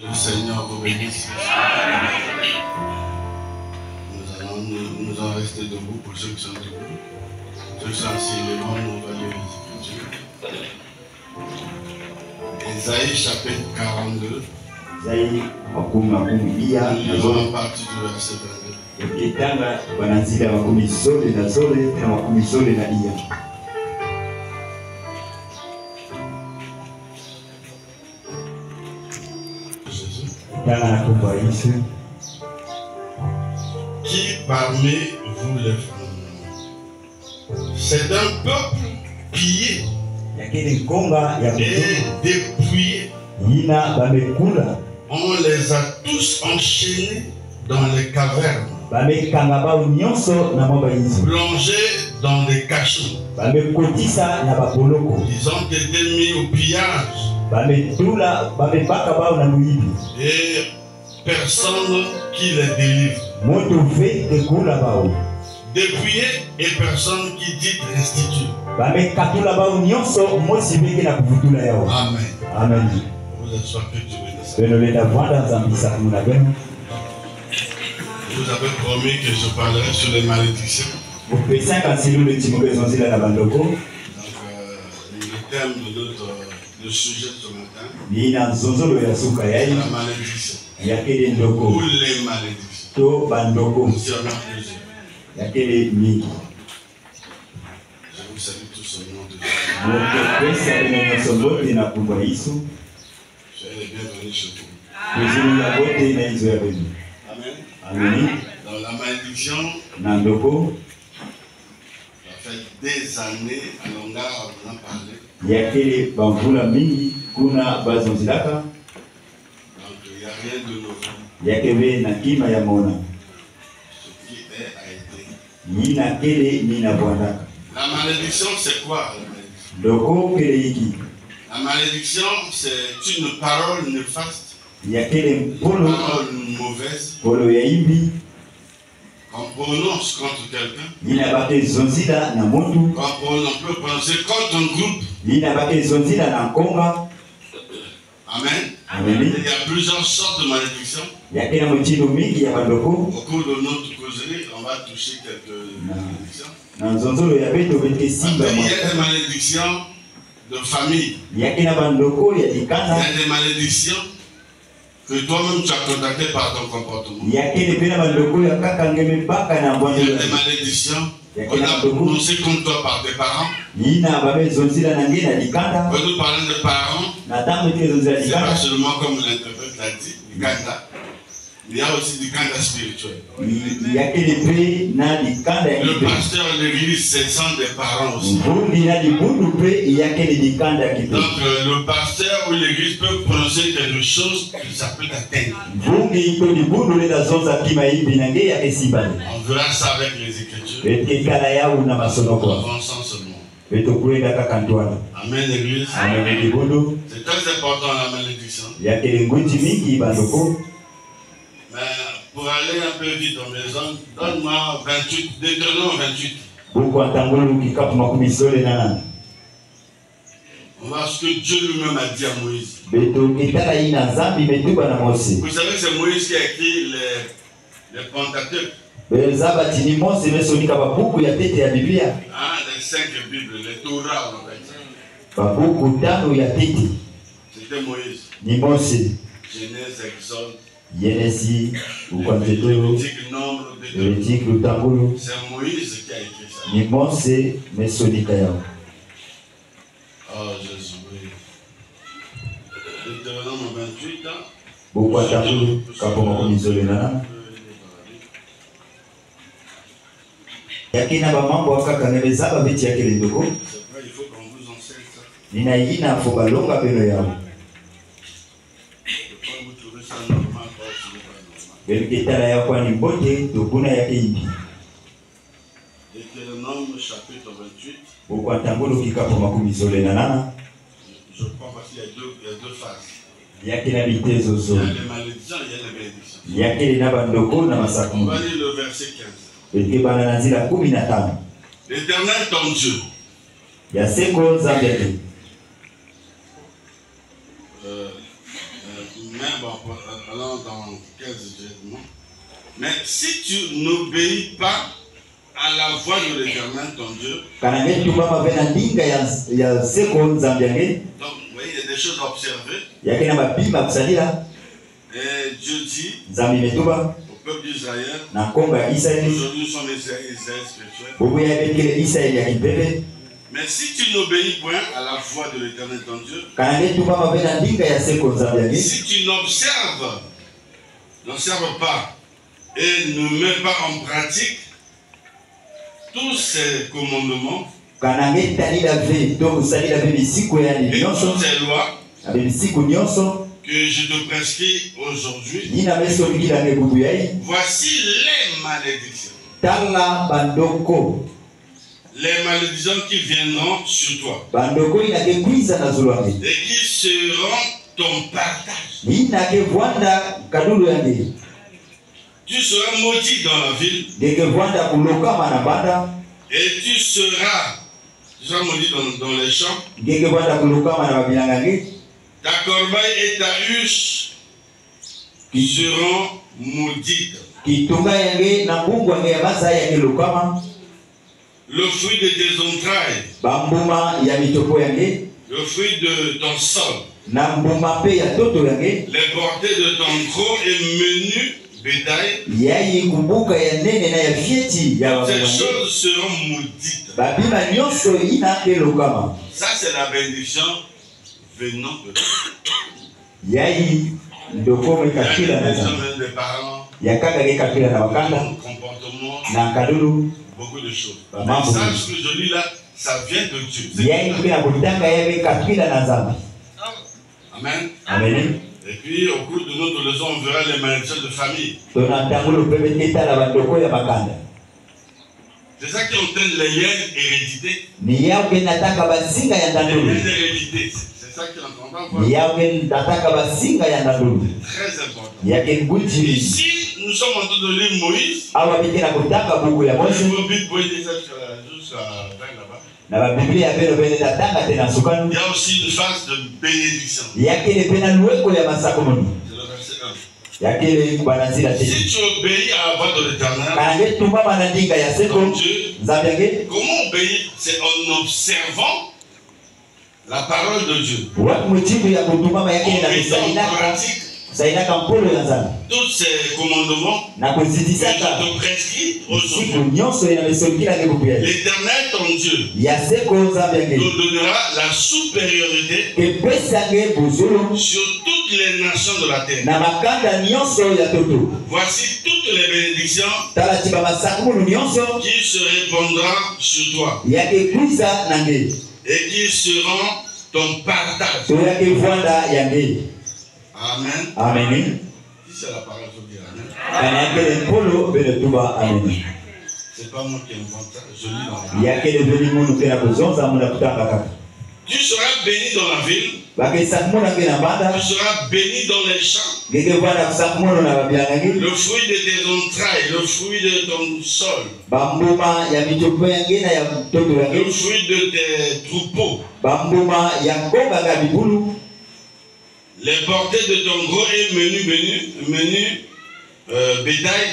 Le Seigneur vous bénisse. Nous allons rester debout pour ceux qui sont debout. Ceux qui sont assis, on va lire les Écritures. Ésaïe chapitre 42. Ésaïe makumi à partir du verset 22. ukitanga wanazila makumi zote na zote na makumi zote na iya. Qui parmi vous les femmes? C'est un peuple pillé et dépouillé. On les a tous enchaînés dans les cavernes, plongés dans des cachots. Ils ont été mis au pillage. Et personne qui les délivre. Dépouillé et personne qui dit restitue. Amen. Amen. Vous êtes sûr que Dieu bénisse. Vous avez promis que je parlerai sur les malédictions. Donc, le thème de notre sujet de ce matin, c'est la malédiction. Ou les malédictions. Nous y en a plusieurs. Je vous salue tous au nom de Jésus. Soyez les bienvenus chez vous. Amen. Amen. Dans la malédiction, ça fait des années à longueur on en parlé. Donc il n'y a rien de nouveau. Ce qui est a été. La malédiction, c'est quoi la malédiction? La malédiction, c'est une parole néfaste. Une parole mauvaise qu'on prononce contre quelqu'un, qu'on peut prononcer contre un groupe. Amen. Amen. Il y a plusieurs sortes de malédictions. Au cours de notre causerie, on va toucher quelques malédictions. Il y a des malédictions de famille. Il y a des malédictions que toi-même tu as contacté par ton comportement. Il y a des malédictions qu'on a prononcées contre toi par tes parents. Quand nous parlons de parents, c'est pas seulement comme l'interprète l'a dit, du kanda. Il y a aussi du kanda spirituel. Le pasteur de l'église, ce sont des parents aussi. Donc le pasteur ou l'église peut prononcer quelque chose qui s'appelle la tête. On verra ça avec les Écritures. Avançons seulement. Amen l'église. C'est très important la malédiction. Mais pour aller un peu vite en maison, donne-moi 28, Deutéronome 28. On voit ce que Dieu lui-même a dit à Moïse. Vous savez que c'est Moïse qui a écrit les Pentateuques. Les 5 Bibles, les Torah, on va dire. C'était Moïse. Genèse, Exode. Lévitique, Nombre, Lévitique, c'est Moïse qui a écrit ça. Oh Jésus, oui. Deutéronome 28 ans. C'est vrai, il faut qu'on vous enseigne ça. Deutéronome chapitre 28. Je crois qu'il y a deux phases. Il y a les malédictions, il y a les bénédictions. On va lire le verset 15. L'Éternel ton Dieu mais bon, allant dans 15 directement. Mais si tu n'obéis pas à la voix de l'Éternel, ton Dieu, donc vous voyez, il y a des choses à observer. Et Dieu dit au peuple d'Israël, aujourd'hui nous sommes Israël spirituel. Mais si tu n'obéis point à la voix de l'Éternel ton Dieu, si tu n'observes pas et ne mets pas en pratique tous ces commandements et toutes ces lois que je te prescris aujourd'hui, voici les malédictions. Les malédictions qui viendront sur toi et qui seront ton partage. Tu seras maudit dans la ville et tu seras maudit dans les champs. Ta corbeille et ta huche seront maudites. Le fruit de tes entrailles, le fruit de ton sol, les portées de ton gros et menu bétail, ces choses seront maudites. Ça, c'est la bénédiction venant de Dieu. Des parents, comportement, beaucoup de choses. Mais ça, ce que je lis là, ça vient de Dieu. Amen. Amen. Et puis, au cours de notre leçon, on verra les malédictions de famille. C'est ça qui entraîne les liens hérédités. Les liens hérédités. C'est ça qui est très important. Ici, nous sommes en train de lire Moïse. Il y a aussi une phase de bénédiction. C'est le verset 1. Si tu obéis à la voix de l'Éternel, ton Dieu, comment obéir? C'est en observant la parole de Dieu. En mettant en pratique tous ces commandements que je te prescris aujourd'hui. L'Éternel, ton Dieu, te donnera la supériorité sur toutes les nations de la terre. Voici toutes les bénédictions qui se répandront sur toi et qui seront ton partage. Amen. Amen. Si c'est la parole, il faut dire Amen. C'est pas moi qui invente ça, je lis dans la Bible. Tu seras béni dans la ville. Tu seras béni dans les champs. Le fruit de tes entrailles, le fruit de ton sol, le fruit de tes troupeaux, les portées de ton gros et menu bétail,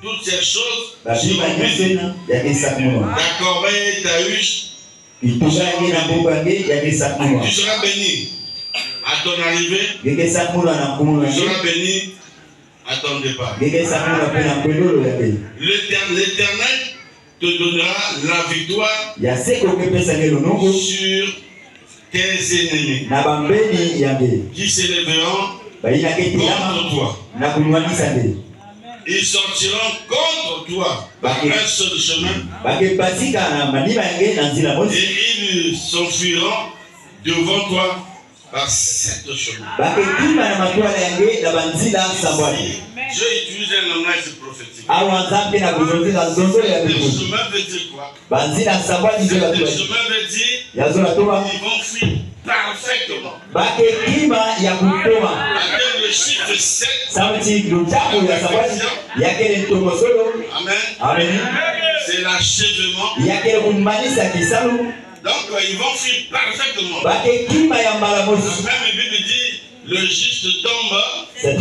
toutes ces choses seront bénies. Ta corbeille et ta huche, tu seras béni à ton arrivée, tu seras béni à ton départ. L'Éternel te donnera la victoire sur tes ennemis qui s'élèveront contre toi. Ils sortiront contre toi par un seul chemin et ils s'enfuiront devant toi par 7 chemins. Je utilise un langage prophétique. Le chemin veut dire quoi? Le chemin veut dire ils vont fuir parfaitement. Avec le chiffre 7, Amen. C'est l'achèvement Donc ils vont fuir parfaitement. La même Bible dit le juste tombe 7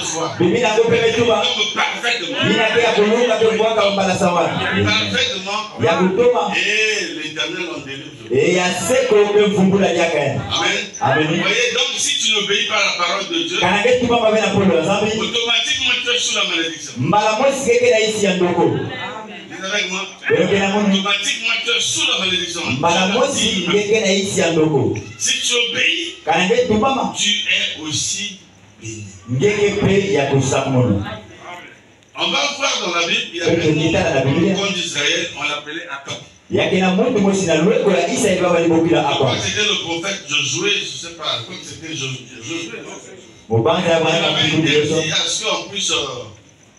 fois. Il tombe parfaitement. Parfaitement. Et l'Éternel en délivre. Amen. Vous voyez, donc si tu n'obéis pas à la parole de Dieu, automatiquement tu es sous la malédiction. Avec moi. Automatiquement tu es sous la malédiction. Si tu obéis, tu es aussi béni. On va voir dans la Bible, il y a un homme d'Israël, on l'appelait Akab. Pourquoi c'était le prophète Josué, je ne sais pas, pourquoi c'était Josué. Il avait interdit à ce qu'on puisse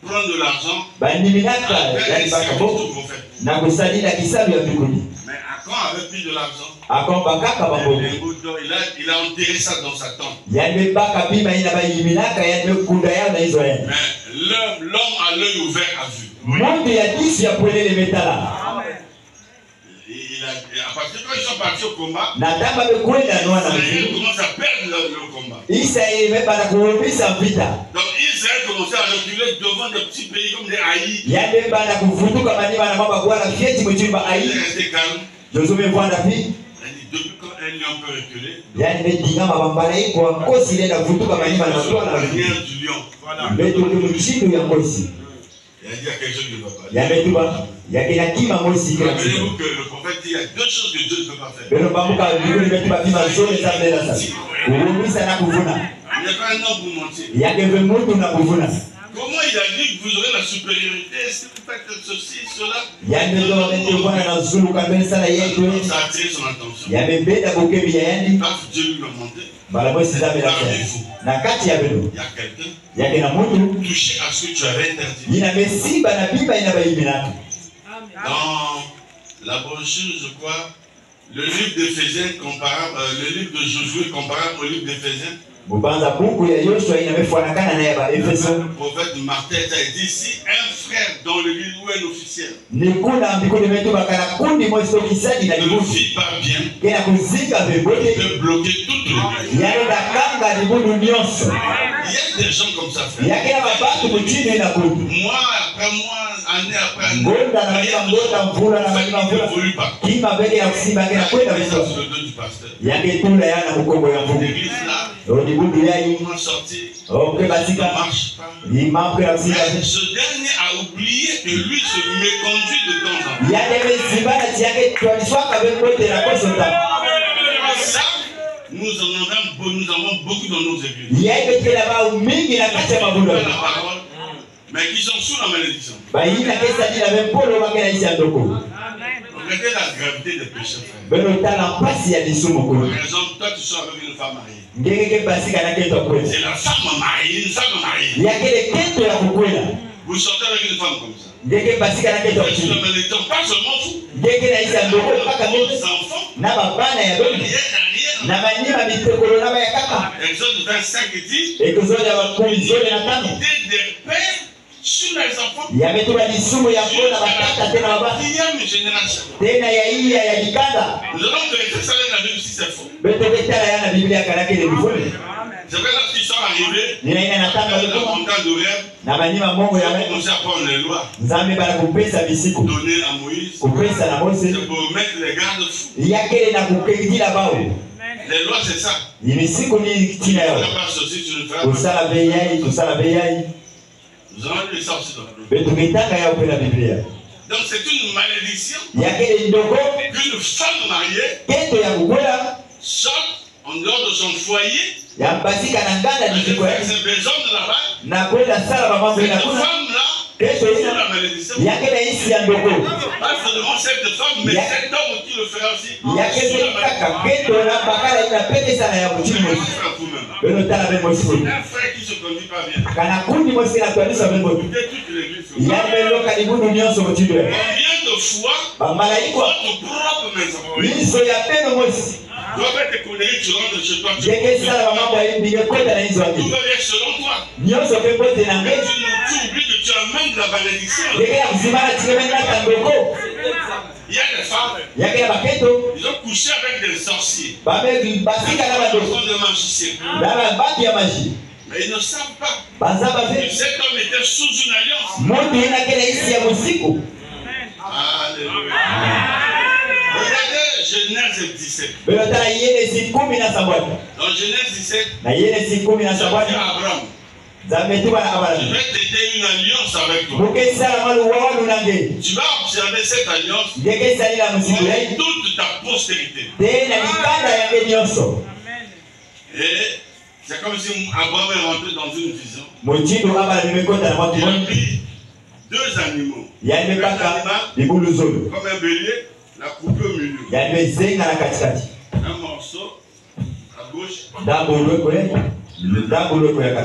prendre de l'argent. Mais Akab avait pris de l'argent. Il a enterré ça dans sa tente. Mais l'homme à l'œil ouvert a vu. À partir de quand ils sont partis au combat, Israël commence à perdre le combat. Donc Israël commençait à reculer devant des petits pays comme des Haïs. Il est resté calme. Depuis quand un lion peut reculer, il a dit à quelque chose qui ne va pas. Rappelez-vous que le prophète dit qu'il y a deux choses que Dieu ne peut pas faire. Il n'y a pas un homme pour mentir. Comment il a dit que vous aurez la supériorité si vous faites ceci, cela? Ça a attiré son attention. Parce que Dieu lui a montré. Il y a quelqu'un touché à ce que tu avais interdit. Dans la brochure, je crois, le livre d'Éphésiens comparable, le livre de Josué comparable au livre d'Éphésiens. Le prophète Martin a dit si un frère dans l'église ou un officiel ne vit pas bien, il peut bloquer toute l'église. Il y a des gens comme ça, frère. Moi, après moi, année après année, rien ne évolue pas. Le dos du pasteur. L'église là, comment sortir, ça ne marche pas. Mais ce dernier a oublié que lui se méconduit de temps en temps. Ça, nous avons beaucoup dans nos églises. Mais qui sont sous la malédiction. Regardez la gravité des péchés, frère. Par exemple, toi tu sors avec une femme mariée. C'est la femme mariée, une femme mariée. Vous sortez avec une femme comme ça. Sous la malédiction, pas seulement vous. Vos enfants. Exode 25 dit des pères sur les enfants. Génération. Nous allons vérifier ça avec la Bible si c'est faux. C'est vrai, lorsqu'ils sont arrivés, dans la montagne d'Oreb, ils ont commencé à prendre les lois données à Moïse. C'est pour mettre les garde-fous. Les lois, c'est ça. Tu ne feras pas ceci, tu ne feras pas ça. Nous allons lire ça aussi dans la Bible. Donc c'est une malédiction qu'une femme mariée sorte en dehors de son foyer. C'est besoin de là-bas. Cette femme-là, c'est la malédiction. Pas seulement cette femme, mais cet homme qui le fera aussi. Un frère qui se conduit pas bien. Combien de fois votre propre maison doivent être condamnés, tu rentres chez toi, tu vas selon toi. Tu oublies que tu amènes la malédiction. Il y a des femmes, ils ont coucher avec des sorciers. Des magiciens. Mais ils ne savent pas que cet homme était sous une alliance. Alléluia. Regardez Genèse 17. Dans Genèse 17, Abraham, je vais t'aider une alliance avec toi. Tu vas observer cette alliance pour toute ta postérité. Et c'est comme si Abraham est rentré dans une vision. Il a pris deux animaux. Comme un bélier, la coupé au milieu. Un morceau à gauche.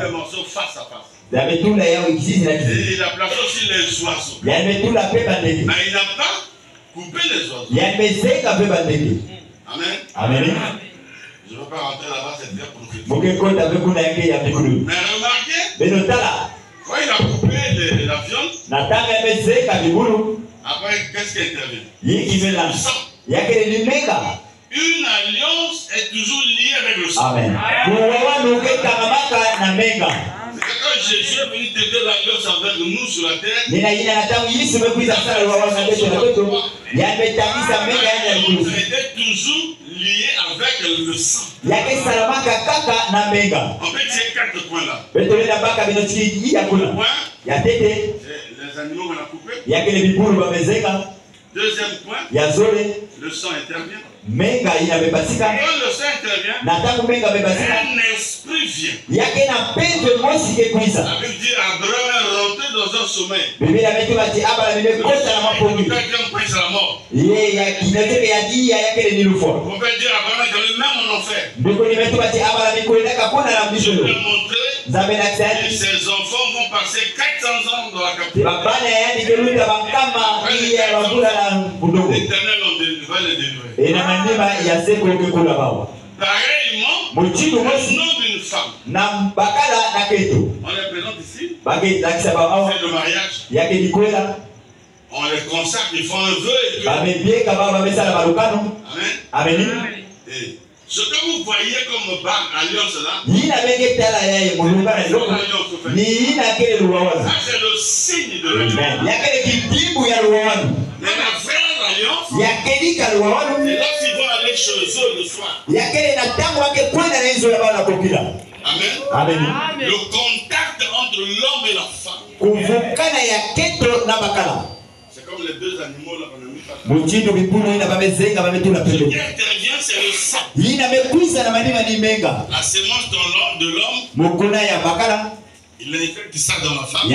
Un morceau face à face. Et il a placé aussi les oiseaux. Mais il n'a pas coupé les oiseaux. Amen. Amen. Je ne veux pas rentrer là-bas, c'est bien prophétique. Mais remarquez, quand il a coupé la viande, après, qu'est-ce qui intervient? Le sang. Une alliance est toujours liée avec le sang. Amen. C'est quand Jésus est venu t'aider l'alliance avec nous sur la terre. L'alliance était toujours liée avec le sang. En fait, c'est 4 points là. Le point, c'est les animaux qu'on a coupés. Deuxième point, le sang intervient. Quand le sang intervient, un esprit vient. La Bible dit Abraham est rentré dans un sommeil. Quelqu'un pense à la mort. On peut dire Abraham est même en enfer. Je vais montrer que ses enfants vont passer 400 ans dans la captivité. L'Éternel va les délivrer. Pareillement, le nom d'une femme. On les présente ici. C'est le mariage. On les consacre, ils font un vœu. Amen. Et ce que vous voyez comme alliance là, ça c'est le signe de l'alliance. Mais la vraie alliance, c'est lorsqu'ils vont aller chez eux le soir. Amen. Le contact entre l'homme et la femme. C'est comme les deux animaux là qu'on a mis face. Ce qui intervient, c'est le sang. La semence de l'homme, il infecte ça dans la femme.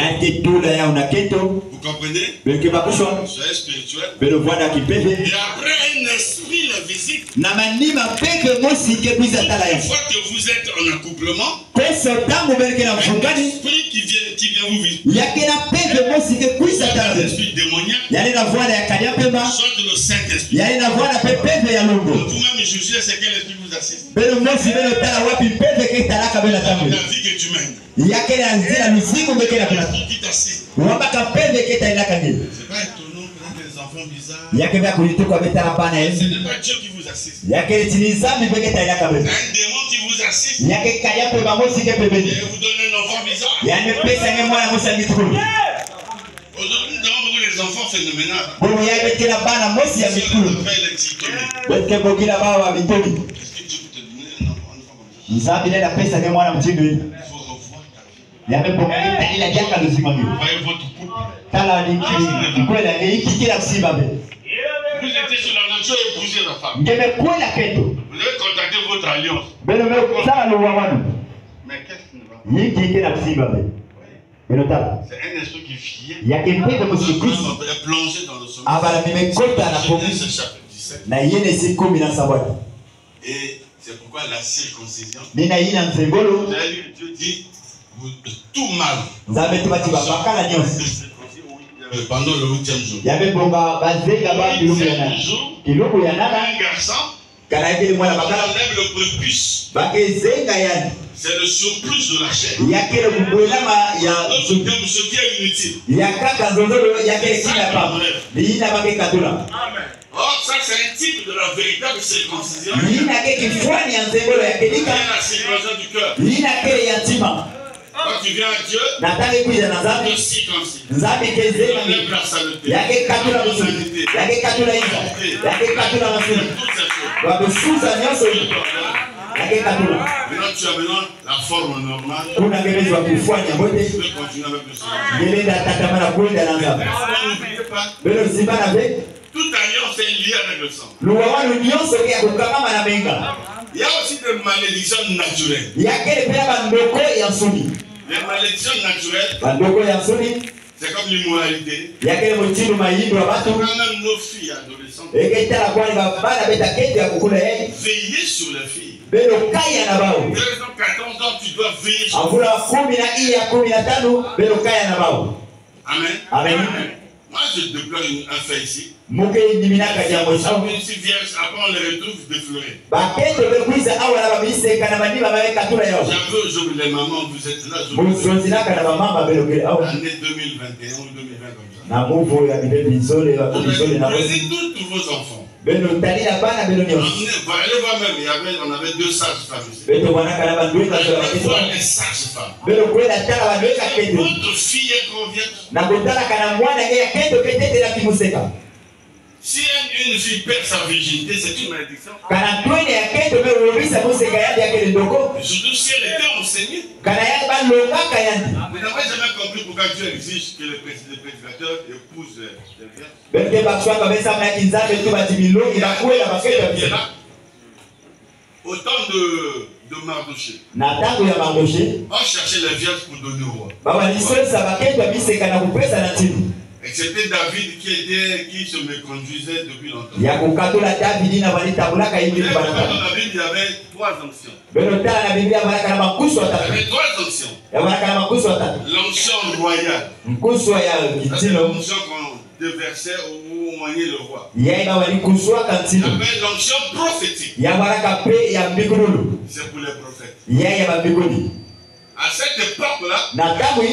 Vous comprenez? Soyez spirituel. Et après, un esprit le visite. Une fois que vous êtes en accouplement, un esprit qui vient vous visiter. Un esprit démoniaque. Soit le Saint-Esprit. Vous-même, jugez c'est quel esprit vous assiste. La vie que tu mènes. C'est pas étonnant que les enfants bizarres. Ce n'est pas Dieu qui vous assiste. C'est un démon qui vous assiste. Et vous donne un enfant bizarre. Aujourd'hui, nous avons beaucoup les enfants phénoménales. Est-ce que Dieu peut te donner un enfant comme ça? Voyez votre couple. Vous étiez sur la nature et épousez la femme. Vous avez contacté votre alliance. Mais qu'est-ce qui ne va pas? C'est un esprit qui vient. Est plongé dans le sommeil. Genèse chapitre 17. Et c'est pourquoi la circoncision. Dieu dit tout mal. Pendant le 8e jour. Un garçon, on enlève le prépuce. C'est le surplus de la chair. Ce qui est inutile. On Or, ça c'est un type de la véritable circoncision. Il y a la circoncision du cœur. Quand tu viens à Dieu, Dieu circoncis. Il enlève la saleté. Maintenant, tu as maintenant la forme normale. Tu peux continuer avec le Seigneur. N'oubliez pas. Toute alliance est liée avec le sang. Il y a aussi des malédictions naturelles. Les malédictions naturelles, c'est comme l'immoralité. Même nos filles adolescentes. Veillez sur les filles. Dès 14 ans, tu dois veiller sur les filles. Amen. Amen. Moi, je déplore un fait ici. Si vierge, après on les retrouve déflorés. J'avoue aujourd'hui les mamans, vous êtes là. L'année 2021 ou 2020 comme ça. Prenez tous vos enfants. Allez voir même, on avait 2 sages-femmes ici. Allez voir les sages-femmes. Votre fille est convienne. Si une fille perd sa virginité, c'est une malédiction. Surtout si elle était enseignée. Vous n'avez jamais compris pourquoi Dieu exige que les prédicateurs épousent les vierges. Au temps de Mardoché, on cherchait les vierges pour donner au roi. Excepté David qui se méconduisait depuis longtemps. Dans la Bible, il y avait 3 onctions. Il y avait 3 onctions. L'onction royale. C'est l'onction qu'on déversait au moyen le roi. Il y avait l'onction prophétique. C'est pour les prophètes. À cette époque-là, le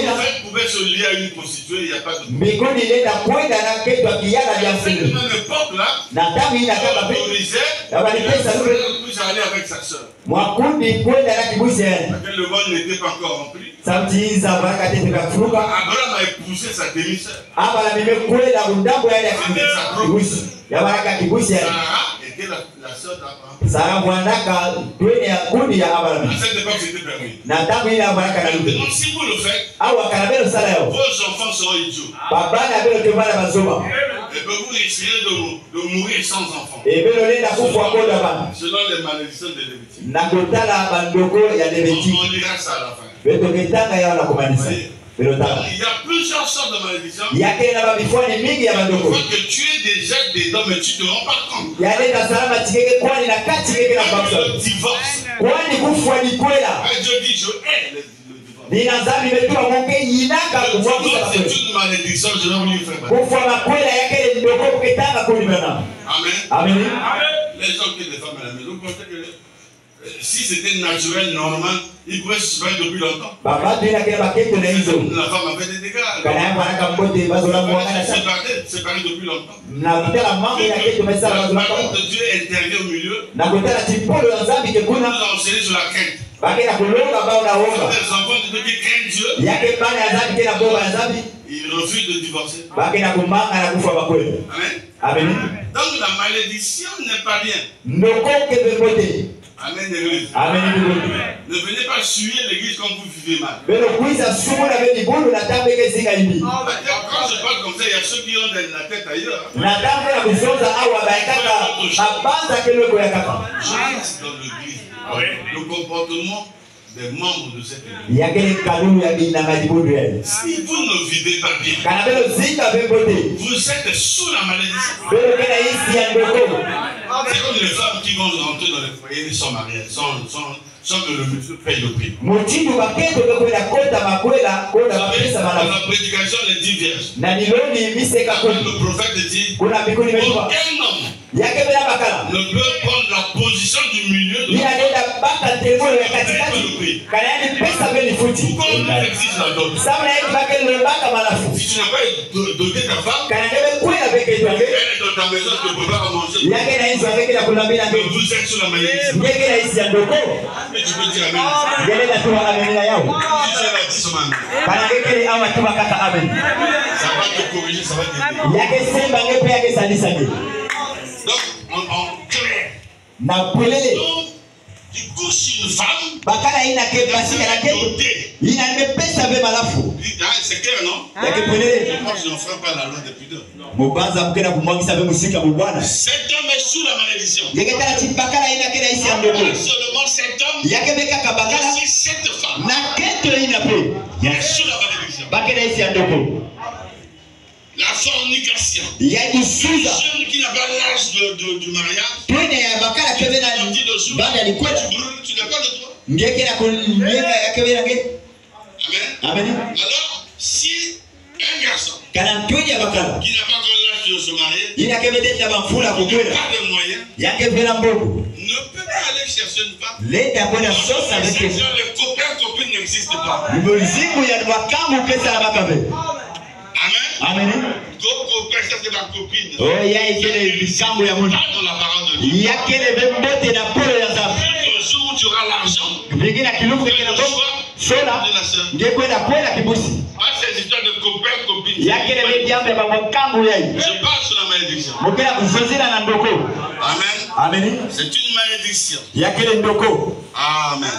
prophète pouvait se lier à une prostituée, il n'y a pas de problème. À cette même époque-là, on autorisait puisse aller avec sa soeur. Laquelle le monde n'était pas encore rempli. Abraham a épousé sa demi-sœur. Sarah était la sœur d'Abraham. À cette époque, c'était permis. Donc, si vous le faites, vos enfants seront idiots. Et vous risquerez de mourir sans enfants. Selon les malédictions de Lévitique. On lira ça à la fin. Il y a plusieurs sortes de malédictions. Une fois que tu es déjà dedans, mais tu ne te rends pas compte. Le divorce. Dieu dit, je hais le divorce. C'est une malédiction, je vais vous lui faire mal. Amen. Les gens qui ont des femmes à la maison, vous pensez que si c'était naturel, normal, ils pouvaient se séparer depuis longtemps. La femme a fait des dégâts. Séparés depuis longtemps. La parole de Dieu intervient au milieu. Nous enseigner sur la crainte. Les enfants de Dieu qui craignent Dieu, ils refusent de divorcer. Amen. Donc la malédiction n'est pas bien. Amen, l'église. Ne venez pas suivre l'église comme vous vivez mal. Quand je parle comme ça, il y a ceux qui ont la tête ailleurs. Je reste dans l'église. Le comportement des membres de cette église. Si vous ne vivez pas bien, vous êtes sous la malédiction. C'est comme les femmes qui vont rentrer dans les foyers, ils sont mariés, sans que le monsieur paye le prix. Dans la prédication, les 10 vierges. Le prophète dit, aucun homme ne peut prendre la position du milieu de telefoni ya katikati kana yani pesa beli futi samna yetu bake mbaka malafu si tu n'as pas doté ta femme kana ndebe kwela beke tu ave elle est dans ta maison tu peux pas manger yake na hizo avec la kulambira ngeke vous êtes sur la malédiction ngeke na hizo ndoko mais tu peux dire amen ngeke na tu amen yao kana ngeke ama tu bakaka amen ça va te corriger ça va te yake semba ngepe yake sadisa nge donc en clair na pelele tu couches une femme bakala ina ke basi kana ke ina nimepesa be malafu c'est clair non yake pelele moi je ne ferai pas la loi de pudeur mubanza mkena kumwagisa be musika mu bwana cet homme est sous la malédiction yake tala bakala ina ke na isi ndoko seulement cet homme yake beka kabakala si cette femme na keto ina pe sous la malédiction bakena isi ndoko la fornication. Il y a du sous. Un jeune qui n'a pas l'âge du mariage. Tu n'as pas le droit. Amen. Alors, si un garçon qui n'a pas encore l'âge de se marier, il n'a pas de moyens, ne peut pas aller chercher une femme. Les copains, copines n'existent pas. Amen. Go ça c'est ma copine. Oh ya ikele bisambo ya mungu. Dans la parole de Dieu. Yakele bembote na pole ya zamu. Le jour où tu auras l'argent. Vingine kilumu kile na sola. Ngekwenda kwenda kibusi. Pas ces histoires de copains copines. Yakele bembiambe ba mkambo yai. Je passe sur la malédiction. Mokela kuzozina na ndoko. Amen. Amen. C'est une malédiction. Yakele ndoko. Amen.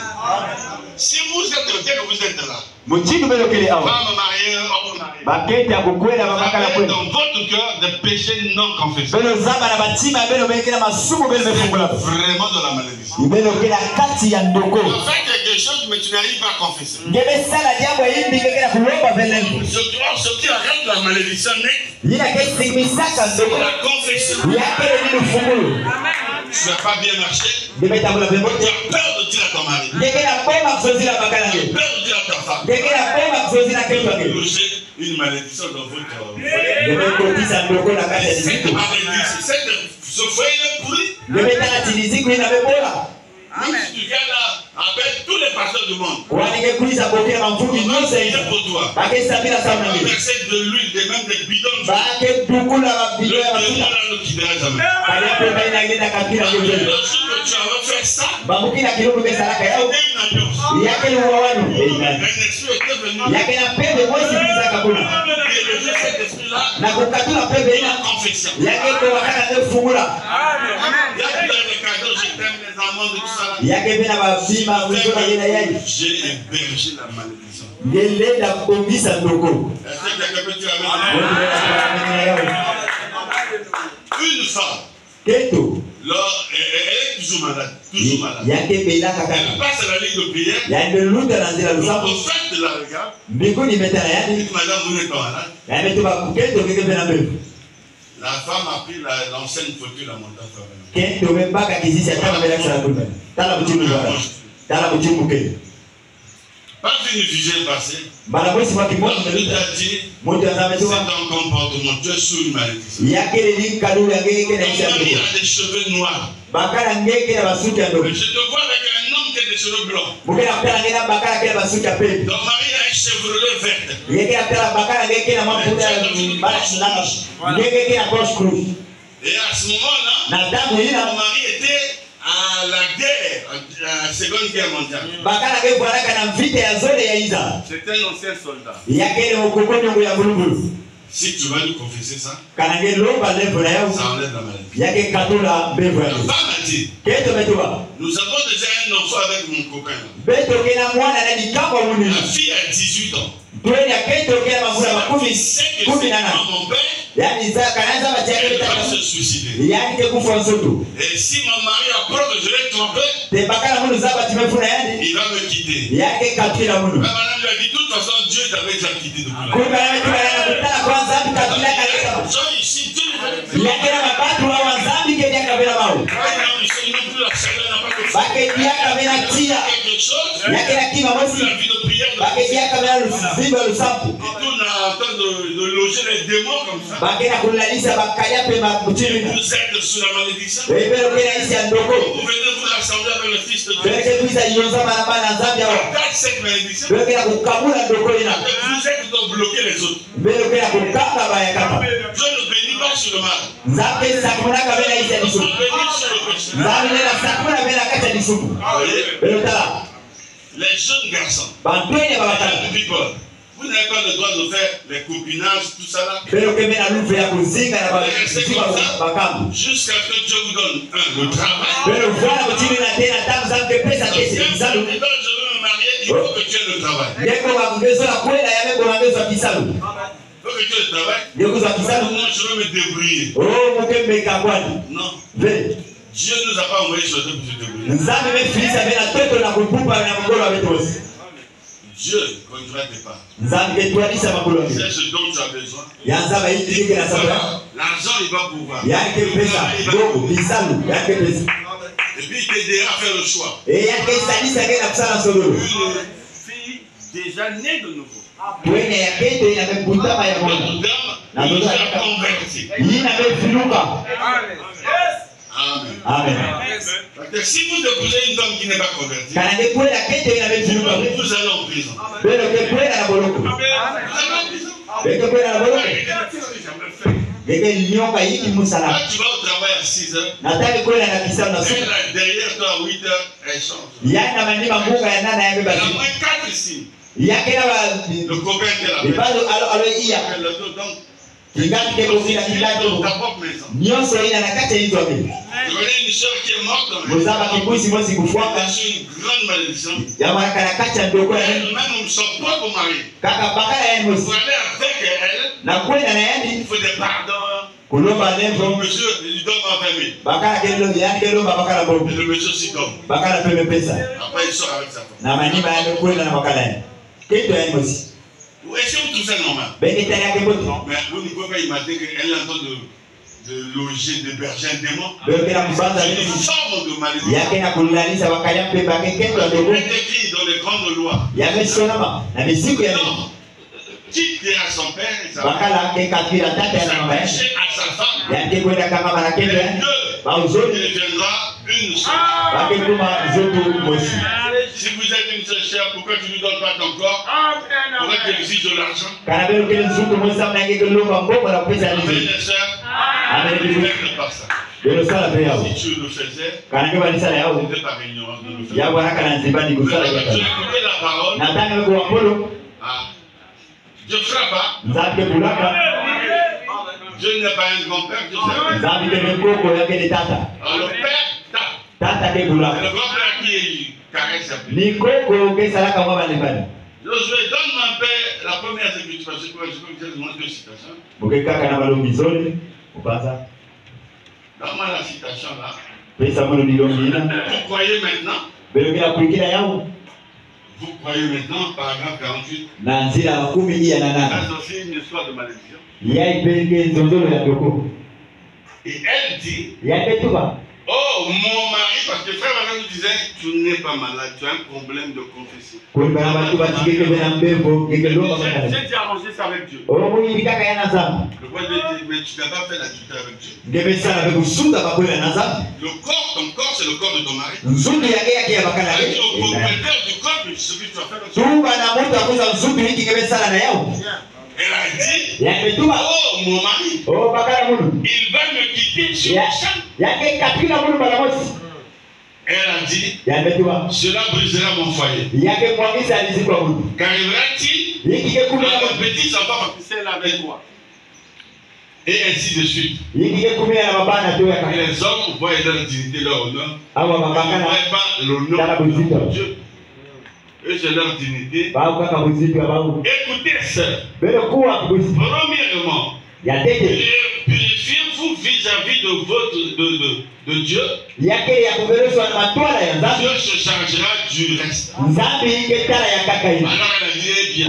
Si vous êtes tel que vous êtes là. Muchindu belo kile awa. Femme mariée, homme marié. Bakete ya kukwela babakala kwela. Dans votre cœur des péchés non confessés. Belo zamba na batima belo bekela masumu belo mefungula. Vraiment dans la malédiction. Belo kila kati ya ndoko. Tu fais quelque chose mais tu n'arrives pas à confesser. Ngebe sala jambo hili ngekela kulomba velendo. Je dois sortir arrête la malédiction net. Nina kesi misaka ndoko. La confession. Yakele ni mfungulu. Tu n'as pas bien marché. Ngebe tabula bembo. Tu as peur de dire à ton mari. Ngekela poma kuzozila bakala Tu as nge. peur de dire à ta femme. Ngekela poma kuzozila keto nge. Logez une malédiction dans votre Ngebe kotisa ndoko na kati ya cette diziku. malédiction, ce foyer est pourri. Ngebe tana tiniziku ina bebola. Si tu viens là, appelle tous les pasteurs du monde. Wanige kuiza bokea mafuki On va nyose prier hizo. pour toi. Bake sabila On sana va nge. verser de l'huile, même des bidons. Bake dukula Le mabido ya démon mafuta. là ne quittera jamais. Kaya pema ina ngenda kapira Le ngebe. jour que tu vas faire ça, Bamukina kilumu kesalaka yao. une alliance. Yake ni wawanu. Un esprit était venu. Yake na pembe mwezi biza kabuna. Et le jour cet esprit-là, Na kukatula pembe la ina. confession. Yake kwa wakana ngefungula. Il y a plein de cadeaux, je t'aime, les amants de tout ça. Là. Yake bena bavima mzora yena yai. J'ai hébergé la malédiction. Ngelenda kumbisa ndoko. Est-ce que quelqu'un peut dire amen? Une femme, Keto. là, elle est toujours malade. Toujours malade. Yake belaka Elle kaka. passe à la ligne de prière. Yake luta na nzira Le lusapo. prophète la regarde. Mbinguni metana Il yani. dit, madame, vous n'êtes pas malade. Yame tuba keto keke bena mbele. La femme a pris l'ancienne photo et la monté à faire. Keto mbaka kizisi ataka belaka sana kuba. Tala buchimu bwana. Tala buchimu keke. Pas une vigile passée. Banabosi wa kimoja Il a dit, moto c'est azametoka. un comportement, tu es sous une malédiction. Yake ni kadulu ya ngeke na Ton isa mari ndoko. a des cheveux noirs. Bakala ngeke na basuti ya ndoko. Je te vois avec un homme qui a des cheveux blancs. Mukena kutala ngena bakala kena basuti ya pepe. Ton mari a un chevelure verte. Yeke kutala bakala ngeke na mafuta ya mbala. Ngeke kena poche cruz. Et à ce moment-là, Na tangu ina mon mari était à la guerre, à la Seconde Guerre mondiale. bakala ke baraka na vita ya zone ya Iza. C'était un ancien soldat. Yake ni mkokonyo ya bulubulu. Si tu vas lui confesser ça, Kana nge lomba levo na yao. ça enlève la maladie. Yake katula bevo ya. La femme a dit, Keto betuba. nous avons déjà un enfant avec mon copain. Beto kena mwana na dikamba muni. La fille a 18 ans. Tueni ya keto kena mamula La makumi. fille sait que Kumi c'est na nane. mon père, Yani za kanaanza bachake elle va betaka. se suicider. Yani ke kufa nsoto. Et si mon mari apprend que je l'ai trompé, Te bakala munu zaba timefuna yani. il va me quitter. Yake katila munu. Mais madame lui a dit, de toute façon, Dieu t'avait déjà quitté depuis là. Kumbe na wetu kana kutana kwanza mtu katila kaleta. So ici, Dieu les avait Yake na mabatu wa wanzambi ke dia kabela mau. Maintenant, ils n'ont plus la chaleur, n'a pas de feu. Bake dia kabela tia. Quelque chose, Yake na kima plus mosi. la vie de prière. Bake dia kabela lusimba lusapu. Et tout n'a en train de loger les démons comme ça. Vous êtes sous la malédiction. Vous venez vous rassembler avec le Fils de Dieu. Attaque cette malédiction. Vous êtes bloquer les autres. Dieu ne bénit pas sur le mal. Dieu bénit sur le péché. Les jeunes garçons, vous n'avez pas le droit de faire les copinages, tout ça là. Jusqu'à ce que Dieu vous donne le travail. Quand je veux me marier, il faut que tu aies le travail. Il faut que tu aies le travail. Moi, je veux me débrouiller. Non. Dieu ne nous a pas envoyé sur la terre pour se débrouiller. Dieu ne conduira tes pas. C'est ce dont tu as besoin. L'argent, il va pouvoir. Et puis, il t'aidera à faire le choix. Une fille déjà née de nouveau. Notre dame, il a converti. Amen. Amen. Parce que si vous épousez une femme qui n'est pas convertie, vous allez en prison. Vous allez en prison. Quand tu vas au travail à 6 heures, derrière toi à 8 heures, elle change. Il y a moins 4 ici. Le copain était là. Tu connais une soeur qui est morte dans le c'est une grande malédiction. Même son propre mari. Pour aller avec elle, il faut des pardons. Le monsieur lui donne 20 000. Et le monsieur s'y donne. Après il sort avec sa femme. Est-ce que vous trouvez ça normal? Mais vous ne pouvez pas imaginer qu'elle est en train de loger, d'héberger un démon. C'est une forme de malédiction. C'est écrit dans les grandes lois. Quitte à son père et sa mère, s'attacher à sa femme, les deux deviendra une seule. Si vous êtes une seule chair, pourquoi tu ne lui donnes pas ton corps? Pourquoi tu exiges de l'argent? Avec les sœurs, vous ne faites pas ça. Si tu le faisais, c'était par ignorance de le faire. Vous avez écouté la parole. Dieu ne fera pas. Dieu n'est pas un grand-père, Dieu c'est alors le père tape. C'est le grand-père qui caresse un peu. Josué, donne-moi un peu la première écriture. Je peux vous dire deux citations. Donne-moi la citation là. Vous croyez maintenant? Vous croyez maintenant, paragraphe 48. C'est aussi une histoire de malédiction. Et elle dit, oh mon mari, parce que frère Marie nous disait, tu n'es pas malade, tu as un problème de confession. J'ai dit arranger ça avec Dieu. Le roi de Dieu, mais tu n'as pas fait la duté avec Dieu. Le corps, ton corps, c'est le corps de ton mari. Le propriétaire du corps, c'est ce que tu as fait avec Dieu. Elle a dit, oh mon mari, il va me quitter sur le champ. Elle a dit, cela brisera mon foyer. Qu'arrivera-t-il à mon petit enfant parce que c'est là avec toi? Et ainsi de suite. Et les hommes voient leur dignité, leur honneur. Ils ne voient pas l'honneur de Dieu. Eux, c'est leur dignité. Écoutez, sœurs. Premièrement, purifiez-vous vis-à-vis de de Dieu, Dieu se chargera du reste. Alors elle a dit, eh bien,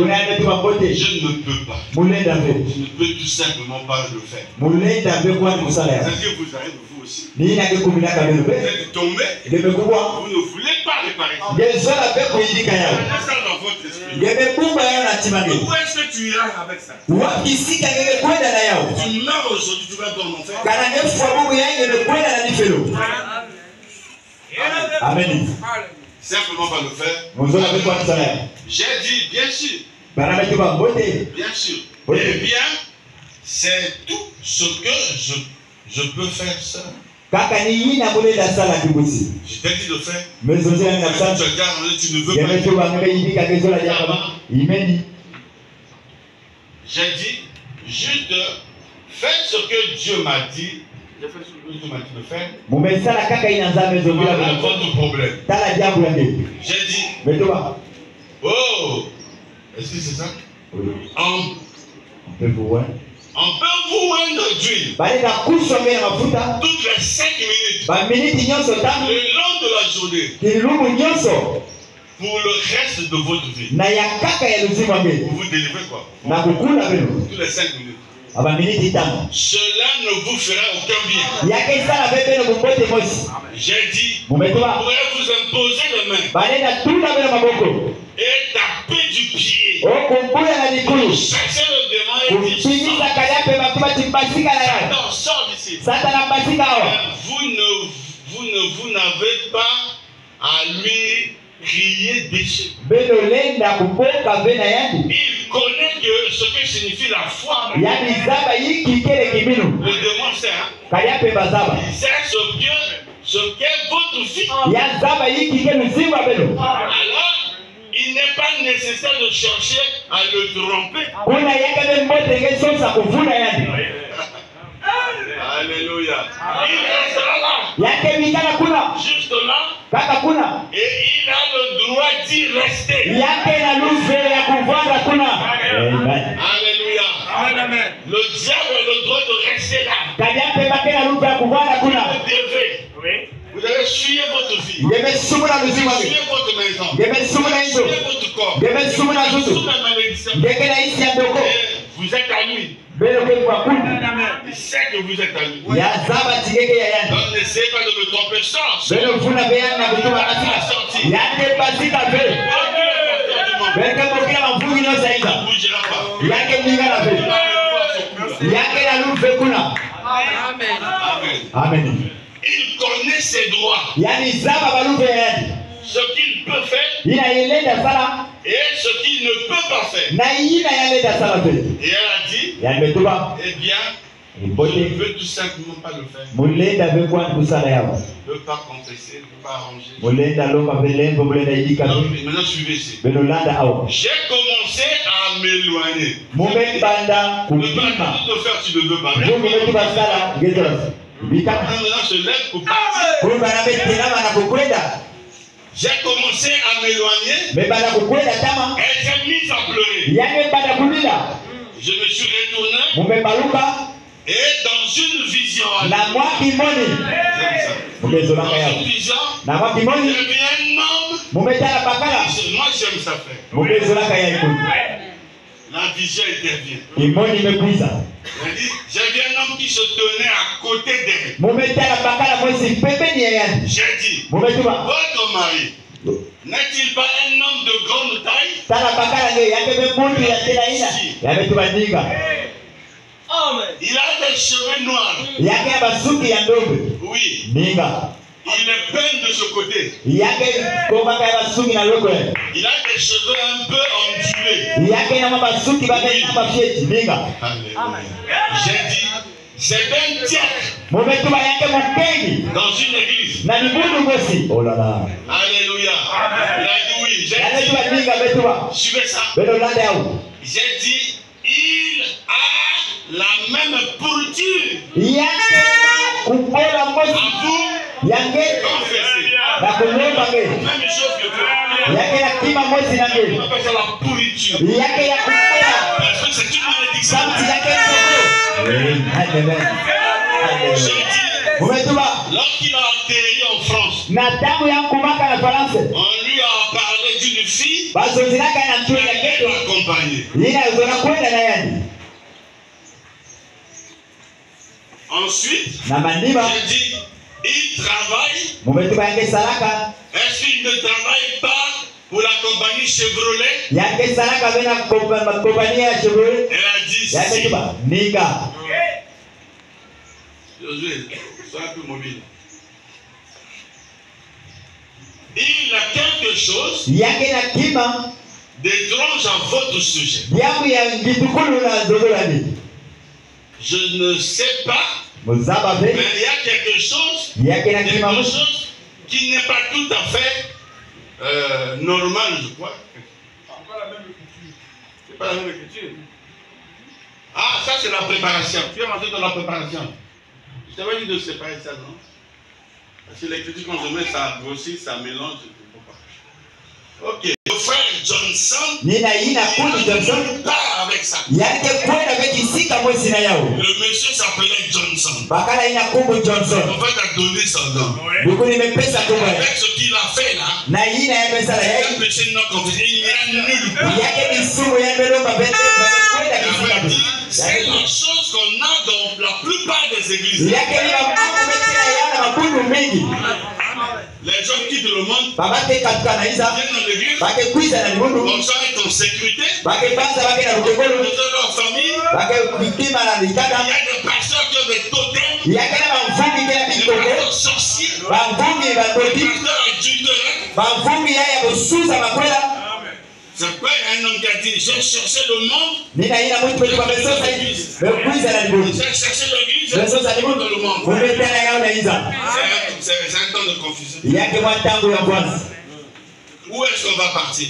je ne peux pas. Je ne peux tout simplement pas le faire. C'est-à-dire que vous arrivez, vous aussi. Vous êtes tombé, vous ne voulez pas réparer. Ça dans votre esprit. Où est-ce que tu iras avec ça? Tu meurs aujourd'hui, tu vas dans l'enfer. Amen. Simplement pas le faire. J'ai dit, bien sûr. Bien sûr. Eh bien, c'est tout ce que je peux faire ça. Je t'ai dit de faire. Tu ne veux pas. J'ai dit, juste fais ce que Dieu m'a dit. J'ai fait ce que Dieu m'a dit de faire. Voilà votre problème. J'ai dit, oh, est-ce que c'est ça? On peut vous oindre d'huile toutes les 5 minutes le long de la journée pour le reste de votre vie. Vous vous délivrez quoi? Tous les 5 minutes. Cela ne vous fera aucun bien. J'ai dit, vous pourrez vous imposer les mains et taper du pied. Cherchez le démon et dire, sors d'ici. Vous n'avez pas à lui crier dessus. Il connaît que ce que signifie la foi. Le démon sait. Il sait ce qu'est votre vie. Alors, il n'est pas nécessaire de chercher à le tromper. Alléluia. Il restera là. Juste là. Et il a le droit d'y rester. Alléluia. Amen. Le diable a le droit de rester là. Vous devez suivre votre vie. Suivre votre maison. Suivre votre corps. Sous la malédiction. Vous êtes à lui. Il sait que vous êtes à lui. Donc n'essayez pas de le tromper. Sors. Amen. Il connaît ses droits. Ce qu'il peut faire et ce qu'il ne peut pas faire. Et elle a dit, eh bien, je ne veux tout simplement pas le faire. Je ne veux pas confesser, je ne veux pas arranger. Maintenant, suivez ici. J'ai commencé à m'éloigner. Ne pas tout faire, tu ne veux pas. Maintenant, je lève pour partir. J'ai commencé à m'éloigner. Elle s'est mise à pleurer. Je me suis retourné. Et dans une vision. Dans une vision. Il y avait un homme. Moi j'aime ça faire. La vision intervient. Il dit, j'avais un homme qui se tenait à côté d'elle. J'ai dit, votre mari n'est-il pas un homme de grande taille? Il a des cheveux noirs. Oui. Il est peint de ce côté. Il a des cheveux un peu ondulés. J'ai dit, c'est un diacre dans une église. Alléluia. Il a dit oui. J'ai dit, suivez ça. J'ai dit, il a la même pourriture. À vous, confessez. Même chose que toi. On appelle ça la pourriture. Parce que c'est une malédiction. J'ai dit, Lorsqu'il a atterri en France, on lui a parlé d'une fille qui l'accompagnait. Ensuite, j'ai dit, il travaille. Est-ce qu'il ne travaille pas pour la compagnie Chevrolet? Elle a dit si. Josué, sois un peu mobile. Il a quelque chose d'étrange à votre sujet. Je ne sais pas, mais il y a quelque chose qui n'est pas tout à fait normal, je crois. C'est pas la même écriture. Ah, ça c'est la préparation. Tu es rentré dans la préparation. Je t'avais dit de séparer ça, non? Parce que l'écriture, quand je mets ça grossit, ça mélange. Ok. Le frère Johnson, il part avec ça. Le monsieur s'appelait Johnson. En fait, a donné son nom. Avec ce qu'il a fait là, il a péché non confessé. Il n'y a nulle part. C'est la chose qu'on a dans la plupart des églises. Les gens quittent le monde, viennent dans l'église, on soit être en sécurité, dans leur famille. Il y a des pasteurs qui ont des totems, des pasteurs sorciers, des pasteurs adultères. C'est quoi un homme qui a dit, j'ai cherché le monde, j'ai cherché l'église, j'ai cherché le monde. C'est un temps de confusion. Où est-ce qu'on va partir?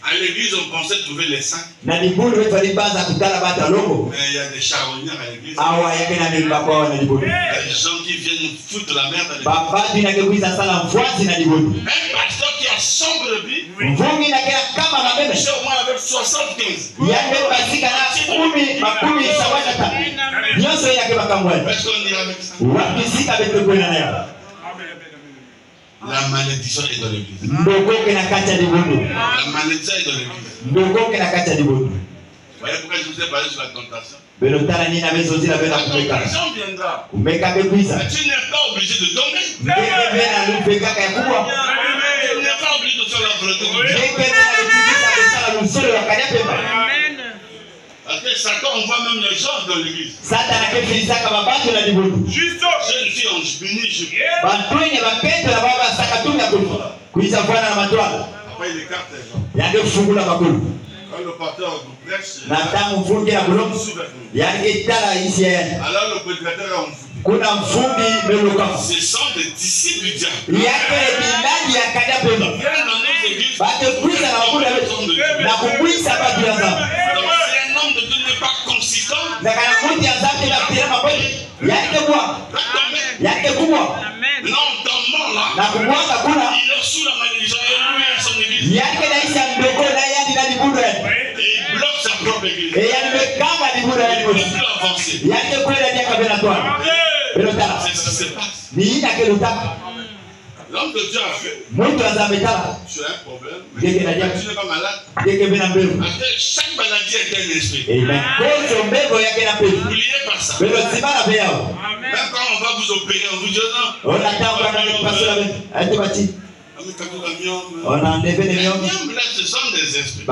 À l'église, on pensait trouver les saints. Mais il y a des charognards à l'église. Il y a des gens qui viennent foutre la merde à l'église. Un pasteur qui a sombre de vie, au moins avec 75. Est-ce qu'on ira avec ça? La malédiction est dans l'église. La malédiction est dans l'église. Vous voyez pourquoi je vous ai parlé sur la tentation? La tentation viendra. Mais tu n'es pas obligé de tomber. Tu n'es pas obligé de faire la volonté de Dieu. Parce que Satan envoie même les gens dans l'église. Juste jeune fille en béni. Après il écarte les gens. Quand le pasteur prêche, alors le prédicateur est en foule. Ce sont des disciples du diable. Ils viennent dans nos églises. De Dieu n'est pas consistant. Non, tombant là, il est sous la malédiction et lui et son église. Et il bloque sa propre église. Il ne peut plus avancer. C'est ce qui se passe. L'homme de Dieu a fait. Tu as un problème. Tu n'es pas malade. Chaque maladie est un esprit. N'oubliez pas ça. Même quand on va vous opérer, on vous dit non. On a enlevé les miomes. Ce sont des esprits.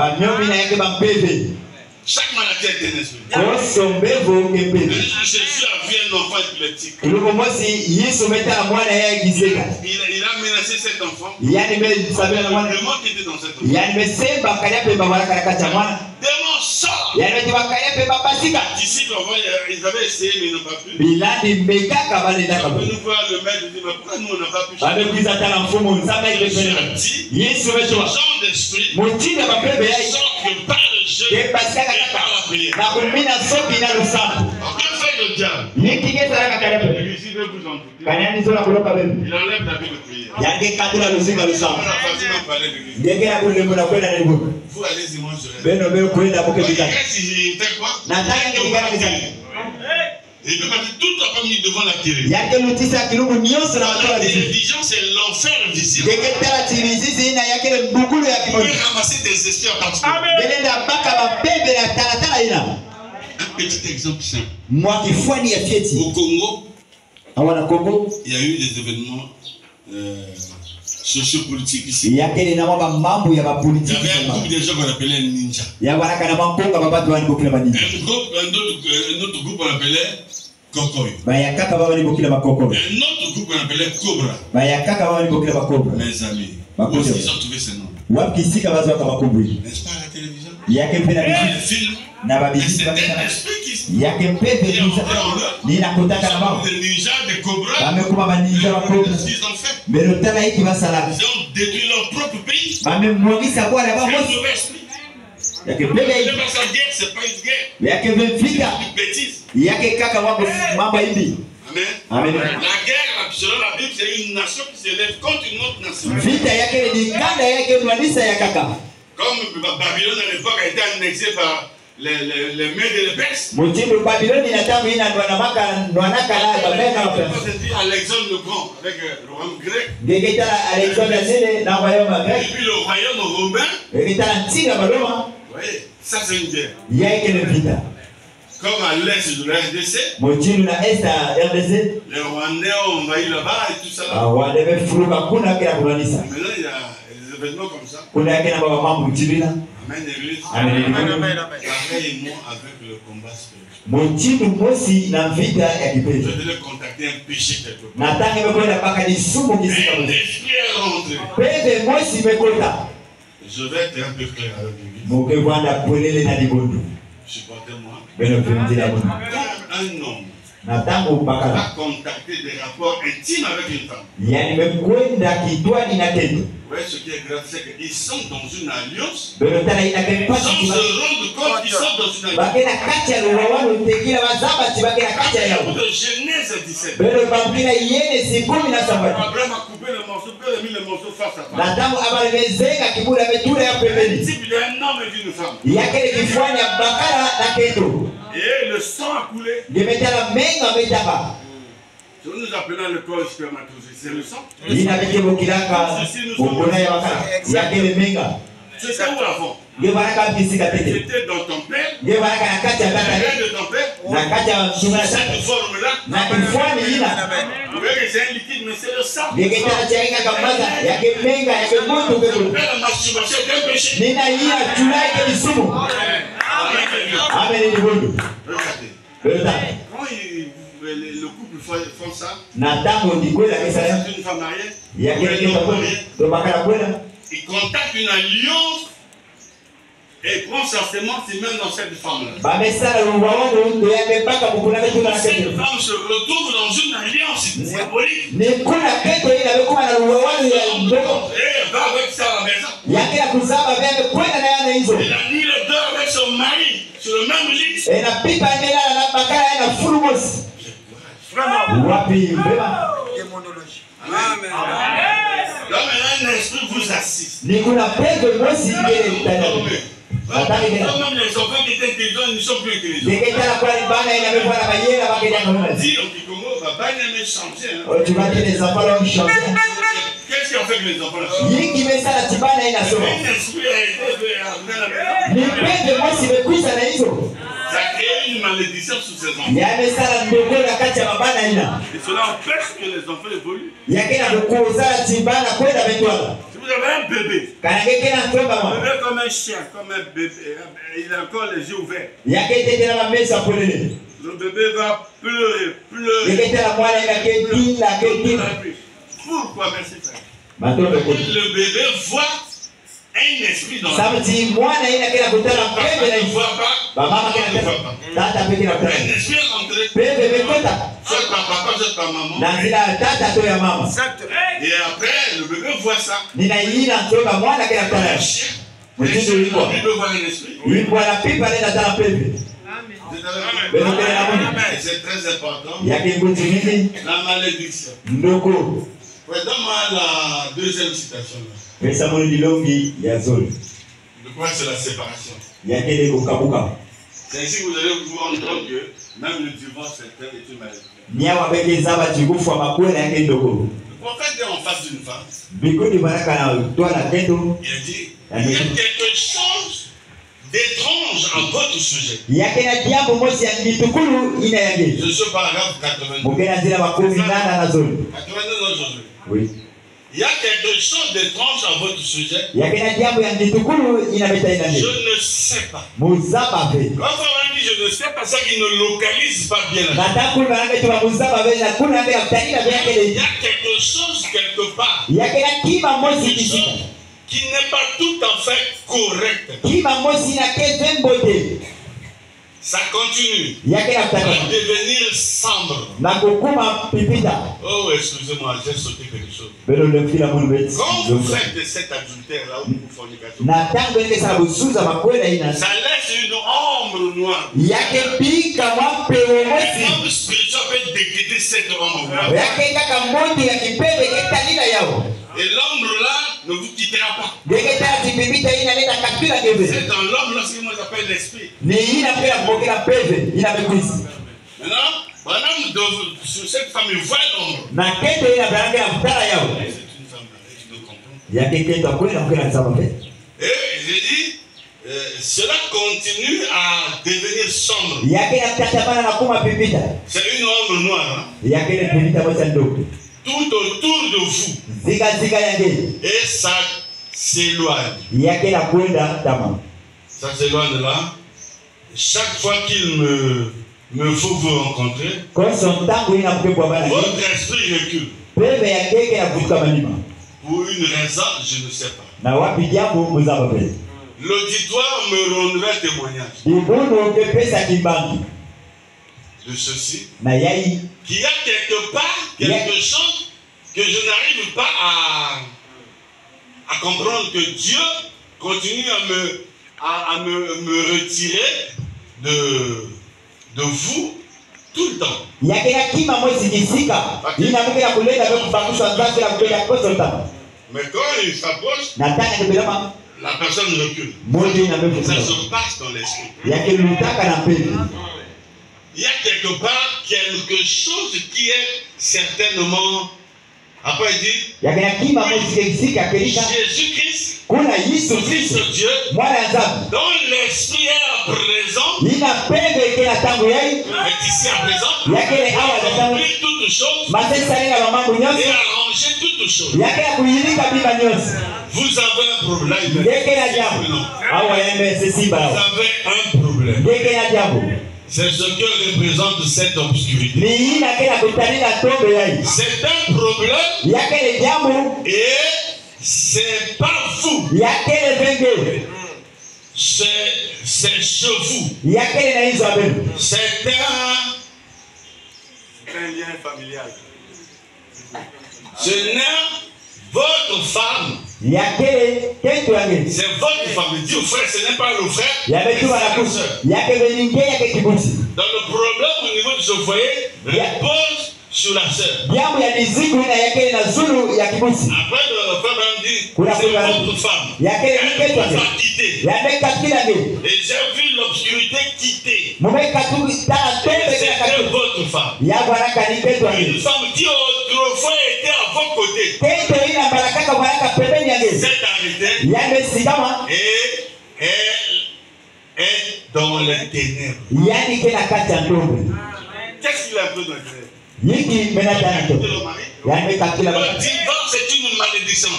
Chaque maladie est un esprit. Jésus a vu un enfant épileptique. Il a menacé cet enfant. Le démon qui était dans cet enfant. Démon sort. Les disciples, ils avaient essayé, mais ils n'ont pas pu. Ils veulent nous voir le maître, ils disent, mais pourquoi nous on n'a pas pu? Jésus a dit, ce genre d'esprit sort que par le jeûne et par la prière. Que fait le diable? Il veut vous en douter. Il enlève la vie de prière. On a facilement parlé de l'église. Vous allez dimanche. Il fait quoi? Et peut partir toute la famille devant la télé. Et les gens, c'est l'enfer visible. Vous pouvez ramasser des esprits en particulier. Un petit exemple simple. Au Congo, il y a eu des événements sociopolitiques ici. Il y avait un groupe de gens qu'on appelait ninja. Un autre groupe qu'on appelait Kokoy. Un autre groupe qu'on appelait Cobra. Mes amis, où est-ce qu'ils ont trouvé ce nom? N'est-ce pas à la télévision? Les films. C'est un esprit qui se ninja, des cobras. Ils ont fait. Ils ont détruit leur propre pays. C'est un mauvais esprit. Le guerre, c'est pas une guerre. C'est une bêtise. Amen. La guerre, selon la Bible, c'est une nation qui s'élève contre une autre nation. Comme Babylone à l'époque a été annexée par les Mèdes et les Perses. Alexandre le Grand avec le royaume grec. Et puis le royaume romain. Vous voyez, ça c'est une guerre. Comme à l'est de la RDC. Les Rwandais ont envahi là-bas et tout ça. Maintenant il y a des événements comme ça. Amen, l'église. Pareillement avec le combat spirituel. Je devais contacter un péché quelque part. Un esprit est rentré. Je vais être un peu clair avec l'église. Supportez-moi. Un homme va contacter des rapports intimes avec une femme. Vous voyez ce qui est grave, c'est qu'ils sont dans une alliance. Sans se rendre compte qu'ils sont dans une alliance. De Genèse 17. Abraham a coupé le morceau, Dieu a mis le morceau face à face. Le type, il est un homme et d'une femme. Et le sang a coulé. Ce que nous appelons le corps spermatozoïde, c'est le sang. C'était où avant? C'était dans ton père. Le père de ton père. Cette forme-là. Vous voyez que c'est un liquide, mais c'est le sang. La masturbation est un péché. Regardez. Quand le couple font ça, c'est une femme mariée, il contacte une alliance et prend sa sémence et même dans cette femme-là. Cette femme se retrouve dans une alliance diabolique. Et elle va avec ça à la maison. Et la nuit, elle dort avec son mari sur le même lit. Là, maintenant, un esprit vous assiste. Même les enfants qui étaient intelligents, ils ne sont plus intelligents. Dis au Kikongo, papa, il aimait changer. Qu'est-ce qu'ils ont fait avec les enfants là? Un esprit a été amené à la maison. Ça a créé une malédiction sur ces enfants. Et cela empêche que les enfants évoluent. Si vous avez un bébé, comme un chien, comme un bébé, il a encore les yeux ouverts. Le bébé va pleurer. Pourquoi? Merci frère. Le bébé voit un esprit dans la vie. Ne voit pas. Un esprit est rentré. Soit par papa, soit par maman. Et après, le bébé voit ça. Un chien. Le bébé voit un esprit. C'est très important. La malédiction. Donne-moi la deuxième citation. De quoi c'est la séparation? C'est ainsi que vous allez vous rendre compte que Même le divorce est une maladie. Le prophète est en face d'une femme. Il a dit, il y a quelque chose d'étrange à votre sujet. Je suis paragraphe 82. 82 aujourd'hui. Oui. Il y a quelque chose d'étrange à votre sujet. Je ne sais pas. Quand on dit je ne sais pas, ça qu'il ne localise pas bien. Il y a quelque chose quelque part. Qui n'est pas tout à fait correct. Ça continue à devenir sombre. Oh, excusez-moi, j'ai sauté quelque chose. Quand vous faites cet adultère-là, ou vous fornication, ça laisse une ombre noire. L'homme spirituel peut décréter cette ombre noire. Et l'ombre là ne vous quittera pas. C'est dans l'homme là ce que moi j'appelle l'esprit. Maintenant, sur cette femme, il voit l'ombre. C'est une femme qui ne comprend pas. Et j'ai dit, cela continue à devenir sombre. C'est une ombre noire. Tout autour de vous. Et ça s'éloigne. Ça s'éloigne là. Chaque fois qu'il me faut vous rencontrer, votre esprit recule. Pour une raison, je ne sais pas. L'auditoire me rendra témoignage de ceci. Qu'il y a quelque part quelque chose que je n'arrive pas à comprendre, que Dieu continue à me retirer de vous tout le temps. Mais quand il s'approche, la personne recule. Ça se passe dans l'esprit. Il y a quelque part quelque chose qui est certainement. Après il dit Jésus-Christ, Fils de Dieu, dont l'esprit est à présent, est ici à présent, il a pris toutes choses et arrangé toutes choses. Vous avez un problème. Vous avez un problème. C'est ce que représente cette obscurité. C'est un problème et c'est pas vous. C'est chez vous. C'est un lien familial. Ce n'est votre femme. C'est votre femme. Dis au frère, ce n'est pas le frère. Donc le problème au niveau de ce foyer repose sur la sœur. Après le frère me dit, c'est votre femme. Elle va quitter. Et j'ai vu l'obscurité quitter. C'était votre femme. Une femme qui autrefois était à vos côtés. C'est arrêté. Et elle est dans les ténèbres. Qu'est-ce qu'il a fait dans les ténèbres? Le divorce c'est une malédiction.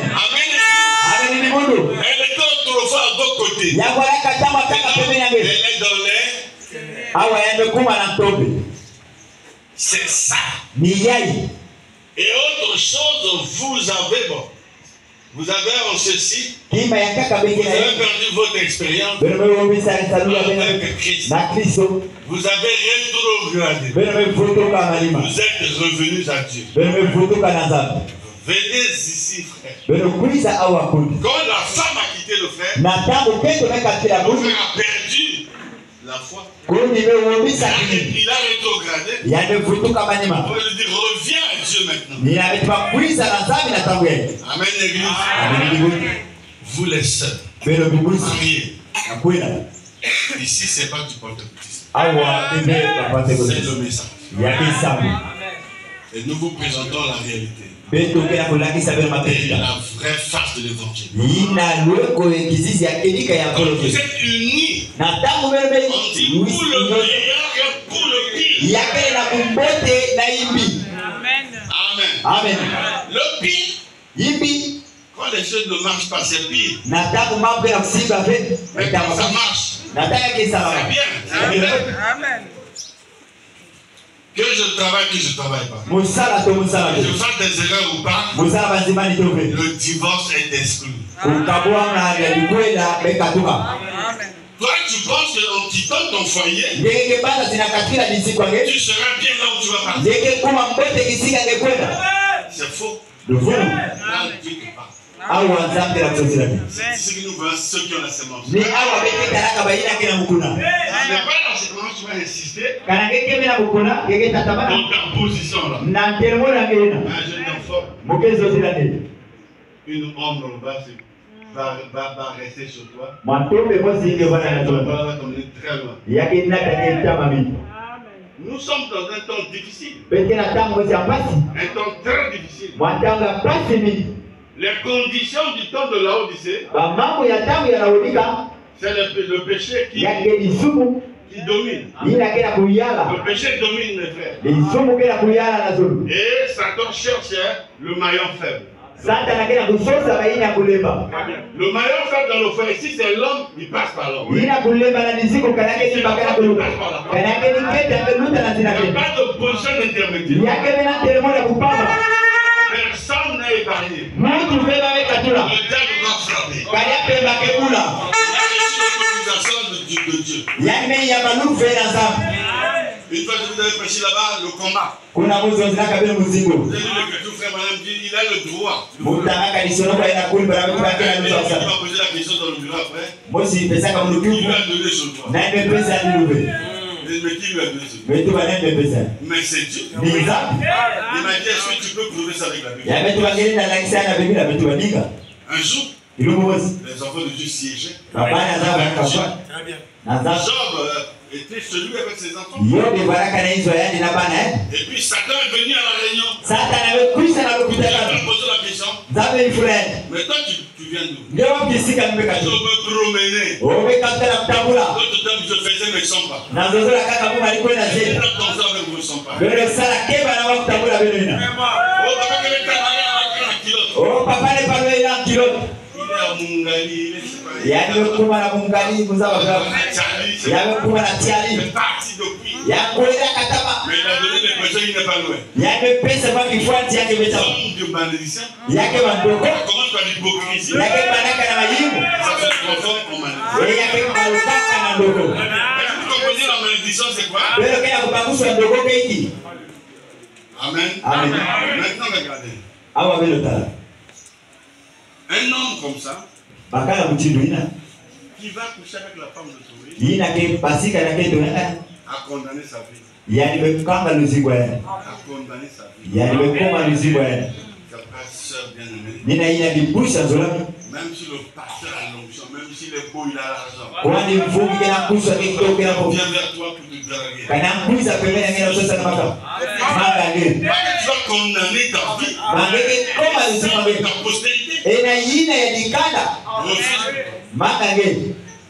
Amen. Elle était autrefois à vos côtés. Elle est dans les. C'est ça. Et autre chose, vous avez en ceci, vous avez perdu votre expérience avec Christ. Vous avez rétrogradé. Vous êtes revenus à Dieu. Venez ici, frère. Quand la femme a quitté le frère, le frère a perdu la foi. Il a rétrogradé. On va lui dire reviens à Dieu maintenant. Amen, l'église. Vous les sœurs, priez. Ici, c'est pas du pentecôtisme. C'est le message. Et nous vous présentons la réalité. Et la vraie face de l'évangile. Quand vous êtes unis, on dit pour le meilleur et pour le pire. Amen. Amen. Le pire, quand les choses ne marchent pas, c'est pire. Mais quand ça marche, c'est bien. Amen. Que je travaille pas. Que je fasse des erreurs ou pas, le divorce est exclu. Toi, tu penses qu'en quittant ton foyer, tu seras bien là où tu vas partir. C'est faux. Là, Dieu te parle. C'est ce que nous voyons, ceux qui ont la semence. Ce n'est pas l'enseignement qui va insister dans ta position là. Je t'informe. Une ombre va rester sur toi. Va t'emmener très loin. Nous sommes dans un temps difficile. Un temps très difficile. Les conditions du temps de la Odyssée, c'est le péché qui domine. Le péché domine, mes frères. Et Satan cherche le maillon faible. Le maillon faible dans le foyer, si c'est l'homme, il passe par l'homme. Il n'y a pas de position d'intermédiaire. Personne n'est épargné. Le diable va frapper. Il a reçu l'autorisation de Dieu. Une fois que vous avez prêché là-bas, le combat. Vous avez vu le frère Madame dit, il a le droit. Il va poser la question dans le bureau après. Qui lui a donné son droit? Mais qui lui a donné son droit? Mais c'est Dieu. Il m'a dit, est-ce que tu peux prouver ça avec la Bible? Un jour, les enfants de Dieu siégeaient. Job était celui avec ses enfants. Et puis Satan est venu à la réunion. Il a posé la question. Mais toi, tu viens d'où? Je me promenais. L'autre temps, je faisais mes 100 pas. Et là, comme ça, avec vos 100 pas. Oh, papa, quel est ta mariage en kilote? Il est à Mungali, il est séparé. Il y a le Kuma à Mungali, vous avez il y a le Kuma à Tiali. Il est parti depuis. Il y a Koléa Katama. Mais il a donné des personnes, il n'est pas loin. Il y a des personnes qui font un tiaki de temps. Il y a que Mandoko. Comment tu as l'hypocrisie? Il y a que Manaka Namaïm. Ça se transforme en malédiction. Et il y a que Maluka Kanandoko. Vous comprenez la malédiction, c'est quoi? Amen. Amen. Maintenant, regardez. Un homme comme ça, qui va coucher avec la femme de Touré, a condamné sa vie. A condamné sa vie. Ta sœur bien-aimée, même si le pasteur a l'onction, même si le beau il a l'argent, vient vers toi pour te draguer. Tu vas condamner ta vie, ta postérité.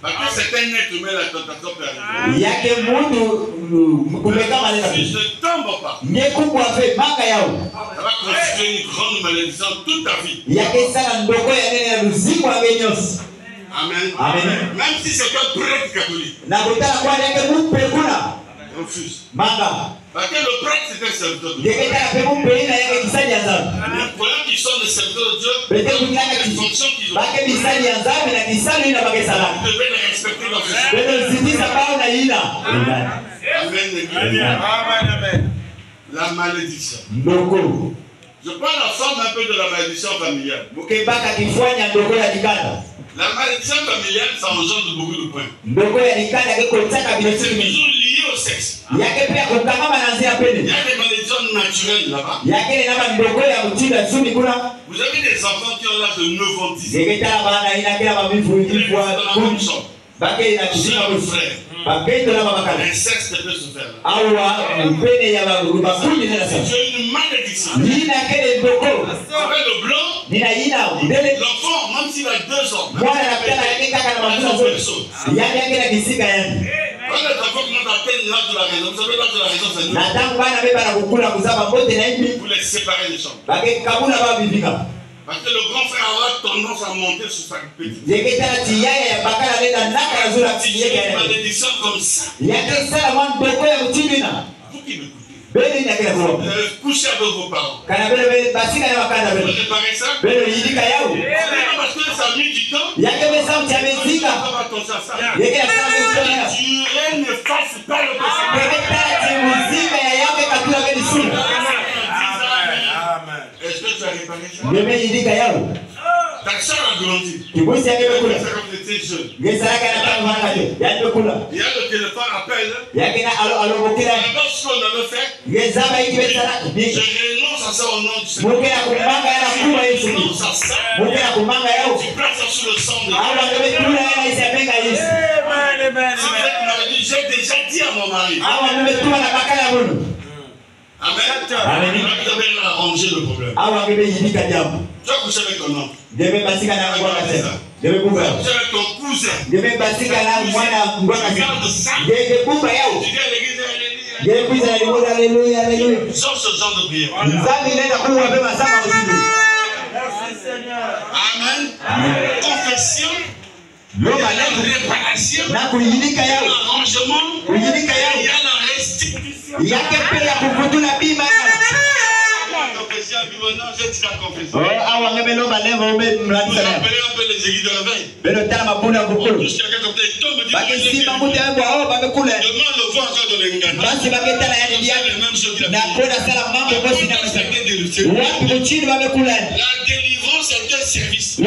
Parce que c'est un être humain, la tentation peut arriver. Si je ne tombe pas, ça va constituer une grande malédiction toute ta vie. Amen. Amen. Même si c'est un prêtre catholique, refuse. Parce que le prêtre c'est un serviteur de Dieu. Les problèmes qui sont des serviteurs de Dieu, les fonctions qu'ils ont, vous devez les respecter dans ce sens. Amen. La malédiction. Je prends la forme un peu de la malédiction familiale. La malédiction familiale, ça engendre beaucoup de points. C'est toujours lié au sexe. Il y a des malédictions naturelles là-bas. Vous avez des enfants qui ont l'âge de 9 ans, 10 ans. Ils vont dans la même chambre. frère. L'inceste peut se faire. Tu as une malédiction. Avec le blanc, l'enfant, même s'il a 2 ans, vous les séparez des chambres. Parce que le grand frère aura tendance à monter sur sa petite. Si une malédiction comme ça, vous qui m'écoutez, couchez avec vos parents. Vous réparez ça. Parce que ça a mis du temps. Faites attention à ça. Durer ne fasse pas le possible. Est-ce que tu as réparé ça? Ta soeur a grandi. Quand tu étais jeune. Il y a le téléphone, appelle. D'abord, ce qu'on avait fait, je renonce à ça au nom du Seigneur. Je renonce à ça. Tu places ça sur le sang de Dieu. J'ai déjà dit à mon mari. Amen. Vous avez arrangé le problème. Tu vas coucher avec ton homme. Tu vas coucher avec ton cousin. Tu gardes ça. Tu viens à l'église. Sors ce genre de prière. Amen. Confession. Réparation. L'arrangement. Il y a la restitution. Il y a confession. Vous appelez un peu les aiguilles de la veille. On touche quelqu'un comme ça, il tombe, dit demain le voit encore dans les gars. C'est la même chose qu'il a fait. La délivrance est un service qui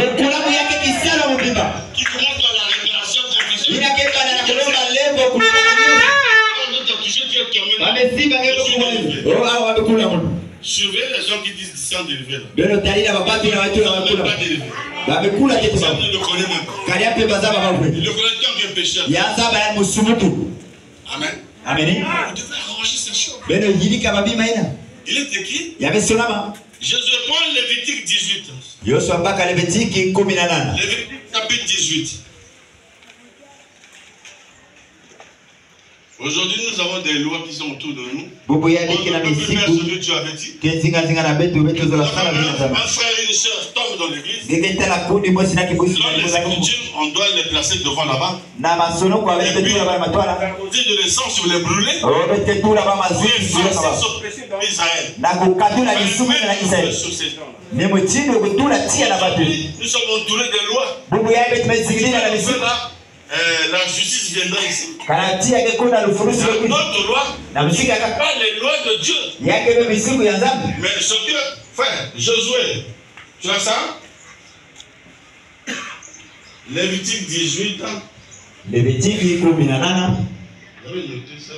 commence dans la révélation confessionnelle. Surveillez les gens qui disent qu'ils sont délivrés. Ils ne le connaissent même pas. Il le connaît tant qu'un pécheur. Amen. Amen. Vous devez arranger ces choses. Il est écrit. Je prends Lévitique 18. Lévitique chapitre 18. Aujourd'hui, nous avons des lois qui sont autour de nous. On ne peut plus faire ce que Dieu avait dit. Un frère et une soeur tombent dans l'église. Lors des coutumes, on doit les placer devant la banque. Et puis, à partir de l'essence, vous les brûlez. Vous les effacer sur Israël. Nous sommes entourés de lois. La justice viendra ici. Notre loi, pas les lois de Dieu. Mais ce que fait Josué, tu as ça? Lévitique 18. Lévitique 18. J'avais noté ça.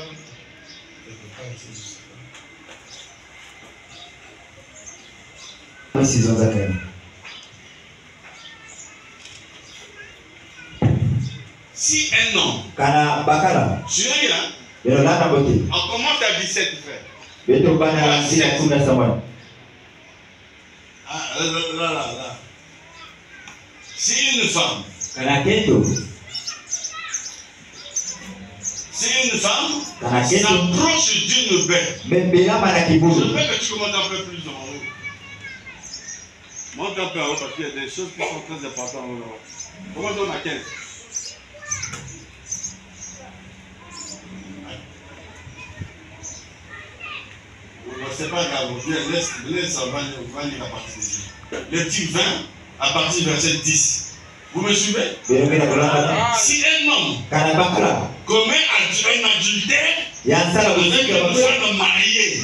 Si un homme, tu es là, on commence à 17 frères. Là. Si une femme s'approche d'une bête, je veux que tu commences un peu plus en haut. Monte un peu en haut parce qu'il y a des choses qui sont très importantes en haut. Comment on a 15? C'est pas grave, laisse on va lire à partir d'ici. Le type 20 à partir du verset 10. Vous me suivez? Si un homme commet un adultère avec une femme mariée,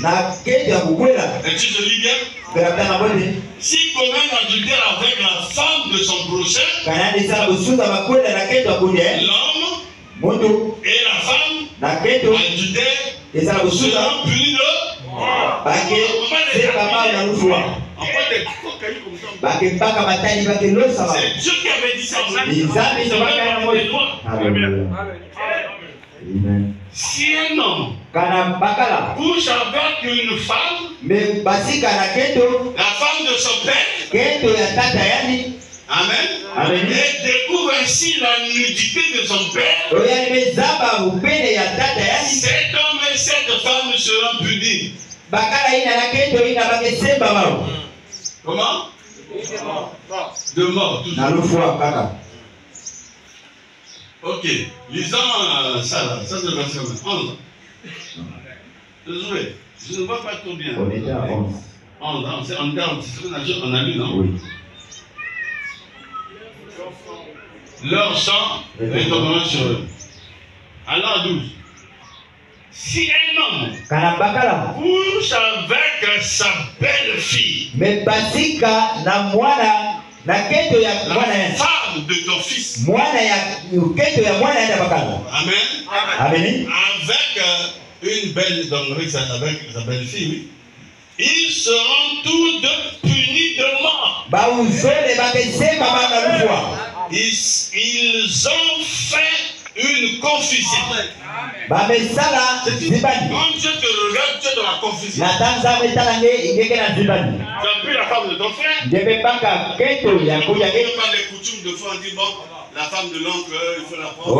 et tu te lis bien? S'il commet un adultère avec la femme de son prochain, l'homme et la femme adultère seront punis de. On peut C'est Dieu qui avait dit ça. Si un homme couche avec une femme, la femme de son père, amen, et découvre ainsi la nudité de son père, cet homme et cette femme seront punis. Comment? De mort, toujours. Ok, lisons ça là, ça c'est le verset 11. Désolé, je ne vois pas trop bien. On était à 11. 11, c'est en termes, c'est ce qu'on a lu, non? Oui. Leur sang est tombé sur eux. Alors 12. Si un homme couche avec sa belle-fille, la femme de ton fils, amen, avec une belle donnerie, avec sa belle-fille, oui, ils seront tous deux punis de mort. Ils ont fait une confusion. Quand Dieu te regarde, tu es dans la confusion. Tu as pris la femme de ton frère. Tu ne peux pas les coutumes de fois, on dit bon, la femme de l'oncle, il faut la prendre.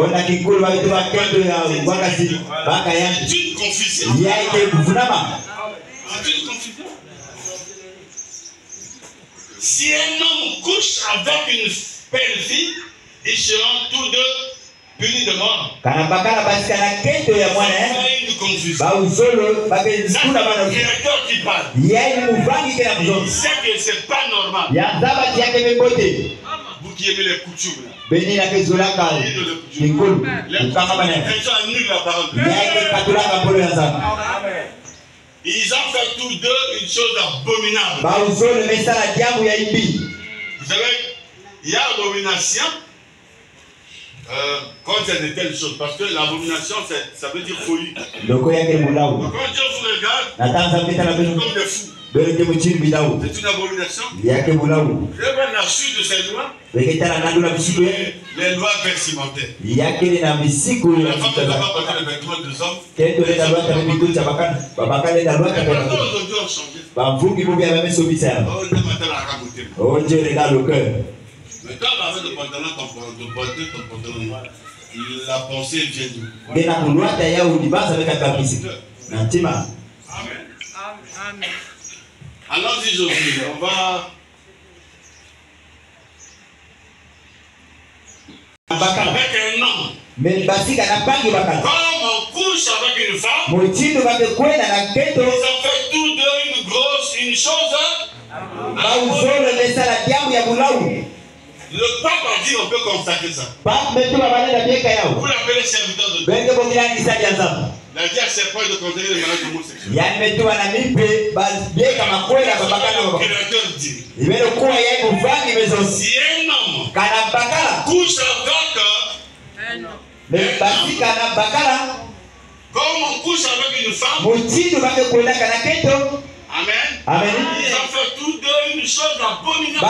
C'est une confusion. C'est une confusion. Si un homme couche avec une belle fille, ils seront tous deux punis de mort. C'est une confusion. C'est le créateur qui parle. Il sait que c'est pas normal. Vous qui aimez les coutumes. Les chrétiens annulent la parole. Ils ont fait tous deux une chose abominable. Vous savez, il y a abomination quand il y a de telles choses. Parce que l'abomination, ça veut dire folie. Donc quand Dieu vous regarde, comme des fous. C'est une abomination. Je vais la suite de ces lois. Les lois vestimentaires. La femme ne doit pas porter les vêtements des hommes. Aujourd'hui, on change. Oh Dieu regarde le cœur. Mais quand on avait le pantalon, ton pantalon noir, la pensée vient d'où? Amen. Allons-y, Josué, on va. Avec un homme. Comme on couche avec une femme, ils ont fait tous deux une chose. Le pape a dit on peut consacrer ça. Vous l'appelez serviteur de Dieu. Il a dit à ses proches de consacrer les malades homosexuels. Le créateur dit si un homme couche avec comme on couche avec une femme, amen. Ils ont fait tous deux une chose abominable.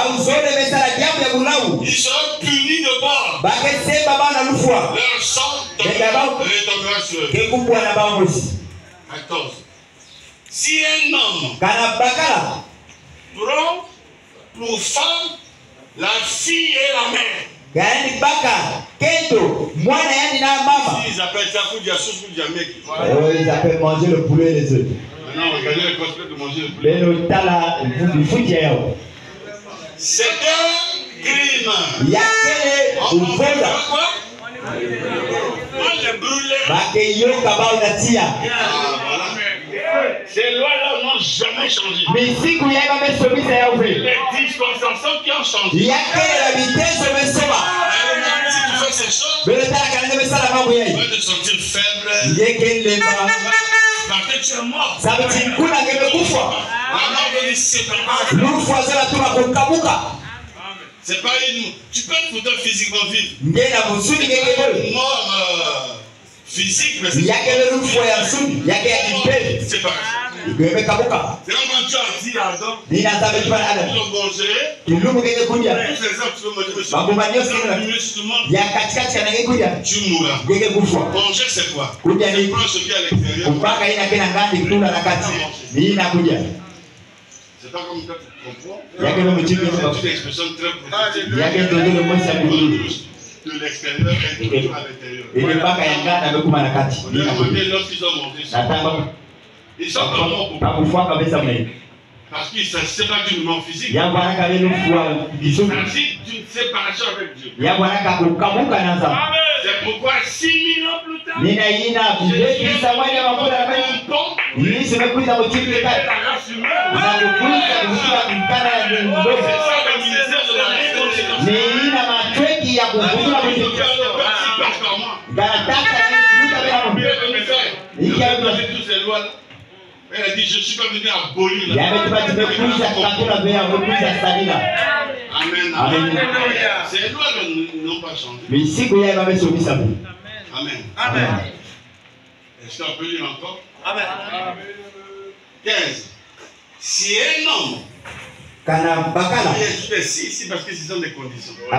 Ils seront punis de mort. Leur sang tombera sur eux. 14. Si un homme prend pour femme la fille et la mère, ils appellent ça pour dire souche pour dire mec. Ils appellent manger le poulet et les œufs. Maintenant, regardez le cosplay de manger le poulet. C'est un crime. On fait quoi? On les brûle. Ces lois-là n'ont jamais changé. Les dispensations qui ont changé. Si tu fais ces choses, tu vas te sentir faible. Parce que tu es mort. C'est pas une. Tu peux être pourtant physiquement vivre. Mort physique, mais c'est pas. Ikwe kabuka. C'est comme quand tu as dit à Adam. Ni na tabe tu Adam. Ils ont mangé. Kilumu kenge kuja. Tous les hommes tu veux manger. Magomanyo sina. Ya katikati kana kenge kuja. Tu mourras. Kenge kufa. Manger c'est quoi? Kuja ni. Prends ce qui est à l'extérieur. Mpaka ina kena ngandi kutula na kati. Ni na kuja. C'est pas comme quand tu comprends. Yake no mchini. C'est une expression très prophétique. Yake ndio mmoja mbili. De l'extérieur et de à l'intérieur. Ile mpaka ya nganda amekuma na kati. Lorsqu'ils ont monté ça. Ils sont vraiment kufa kabisa mle. Parce qu'il c'est pas du mouvement physique. Ya bwana ka lelo kuwa biso. C'est d'une séparation avec Dieu. Ya bwana ka kukamuka naza. C'est pourquoi 6000 ans plus tard. Nina ina kile samani mafuta na maji. Ni sema kuita mchini kati. Na kukuta kushika mkana ya ndogo. Ni ina matweki ya kuvuta mchini. Elle a dit, je ne suis pas venu abolir la Amen. Amen. Ces lois n'ont pas changé. Amen. Amen. Est-ce qu'on peut lire encore? Amen. 15. Si un homme. Si, parce que ce sont des conditions. Si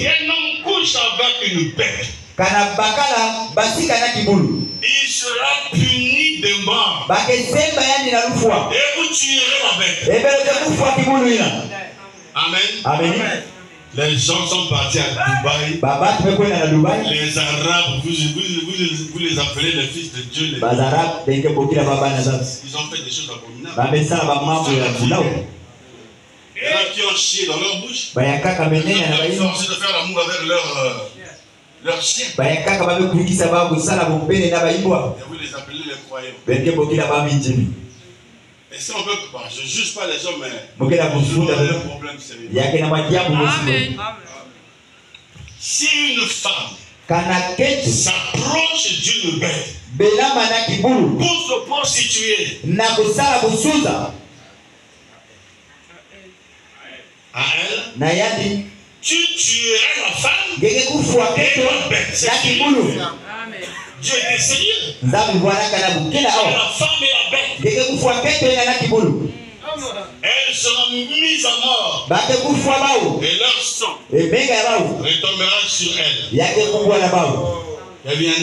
un homme couche avec une bête, il sera puni de mort. Et vous tuerez la bête. Amen. Amen. Les gens sont partis à Dubaï. Les Arabes, vous les appelez les fils de Dieu. Ils ont fait des choses abominables. Il y en a qui ont chié dans leur bouche. Ils ont forcé de faire l'amour avec leur chien. Et vous les appelez les croyants. Et si on veut pas, je ne juge pas les hommes, mais je joue dans leur problème sérieux. Si une femme s'approche d'une bête pour se prostituer à elle, tu tuerais la femme et la bête. Dieu était sérieux. La femme et la bête. Elles seront mises à mort. Et leur sang retombera sur elles. Il y avait un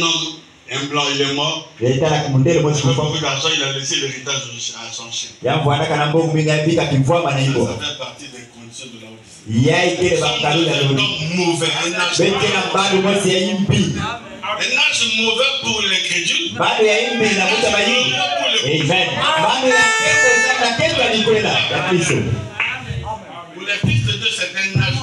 homme, un blanc, il est mort. Il avait beaucoup d'argent, il a laissé l'héritage à son chien. Ça fait partie des conditions de la Odyssée. Mauvais, un âge mauvais pour les crédules. Pour les fils de Dieu, c'est un âge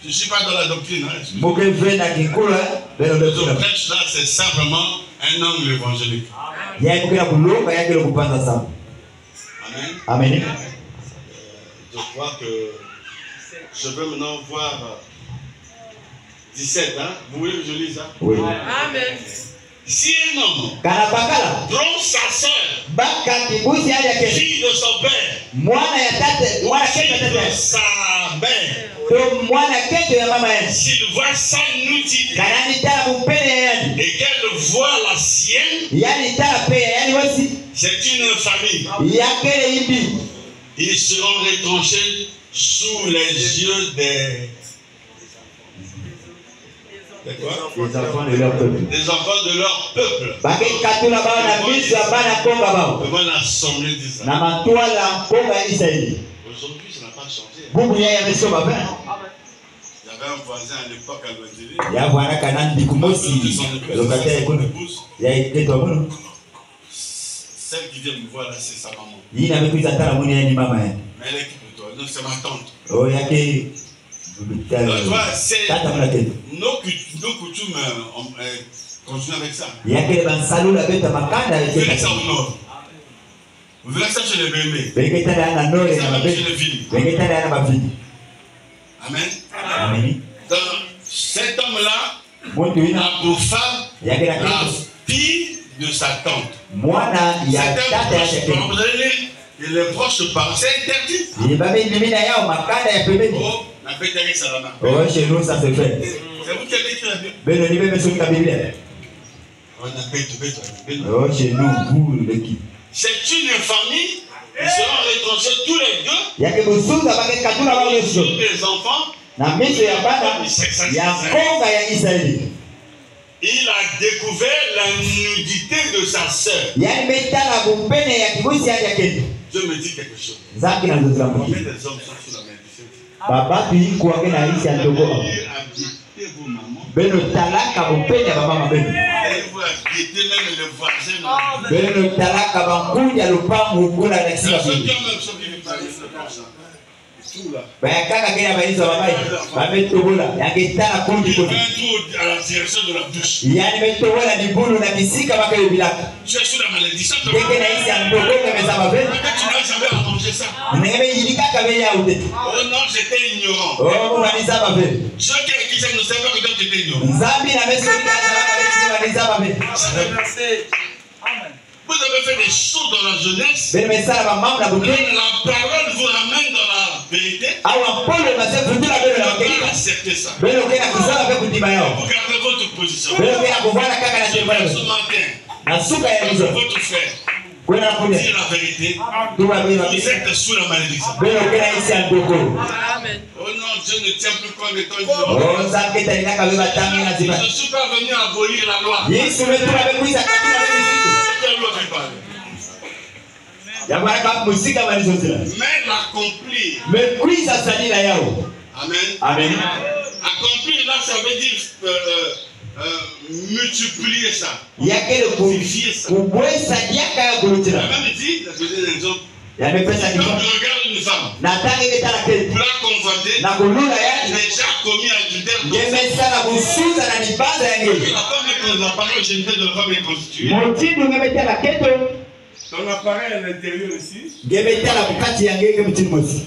je ne suis pas dans la doctrine. Le prêche là, c'est simplement un angle évangélique. Amen. Amen. Je crois que je veux maintenant voir 17, hein? Vous voulez que je lise ça? Oui. Amen. Si un homme trompe sa soeur, fille de son père, fille de sa mère, s'il voit sa nudité et qu'elle voit la sienne, c'est une famille. Ils seront retranchés sous les yeux des enfants de leur peuple. Des enfants de leur peuple. Devant l'assemblée d'Israël. Aujourd'hui, ça n'a pas changé. Il y avait un voisin à l'époque à Louandili. Celle qui vient me voir là, c'est sa maman. Mais elle est qui pour toi? Non, c'est ma tante. Toi, c'est nos coutumes continuent avec ça. Vous verrez ça au nord. Vous verrez ça chez les bébés. Vous verrez ça chez les filles. Amen. Amen. Donc, cet homme-là a pour femme la fille de sa tante. Vous allez lire, les proches parents, c'est interdit. Oh, la fête avec sa maman. Chez nous, ça se fait. C'est vous qui avez écrit la Bible? Beno ni bebe sur la Bible. On a bête. Oh, chez nous, vous, l'équipe. C'est une famille. Ils seront retranchés tous les deux. Il y a que vous souvenez d'avoir des enfants. Na miso ya bana ya konga ya Israeli. Il a découvert la nudité de sa sœur. Yani betala bumpene ya kibusi ya kende. Je me dis quelque chose. Zaki na ndoto zangu. Combien des hommes sont sous la malédiction? Baba tu kwa ngena isi ya ndogo. Vos mamans. Beno talaka bumpene ya baba beno. Et vous habitez même les voisins. Beno talaka bankuja lupangu kuna na kisa bino. Bayakaka kenya baizo babai. Babetobola yakitana kundi kundi. À la direction de la douche. Yani betobola dibulu na kisika bakayo bilaka. Tu es sous la malédiction. Deke na isi ya ndogo kama beno. Tu n'as jamais entendu ça. Nebe yidika kabeya ute. Oh non, j'étais ignorant. Oh, wanisa babe. Ceux qui ne savaient pas que tu étais ignorant. Nzambi na meso ni kana wanisa babe. Vous avez fait des choses dans la jeunesse. Beno mesala ba mama na buke. La parole vous ramène dans la vérité. Awa pole na se kutula beno na Vous wakeli. acceptez ça. Beno kena kusala pe kutima yao. Vous gardez votre position. Beno kena kuvala kaka na Ce tembele. matin, Na suka ya mizo. votre frère, Kwena kunya. dire la vérité. Tuwa beno. Vous êtes sous la malédiction. Beno kena isi ya ndoko. Amen. Oh non, Dieu ne tient plus compte de ton ignorance. Oh, nzambi tani ka beba tangi na ziba. Je ne suis pas venu abolir la loi. Yesu metula be kuisa katika beno. Quelle loi tu parles? Yabara ka musika balizo zila. Mais l'accomplir. Me kuisa salila yao. Amen. Amen. Accomplir là, ça veut dire multiplier ça. Yakele kubwesa diaka ya La kulutila. même dit, je vais donner un exemple. Yamepesa Quand kifa. tu regardes une femme, Nataka ile tala kile. pour la convoiter, Na kulula ya déjà commis adultère. yemesa na kusuza na nibanda ya ngeli. La femme est la parole génitale de la femme est constituée. Motindo ngemeta la keto. Ton appareil à l'intérieur ici, Ngemeta la kukati ya ngeli mtini mosi.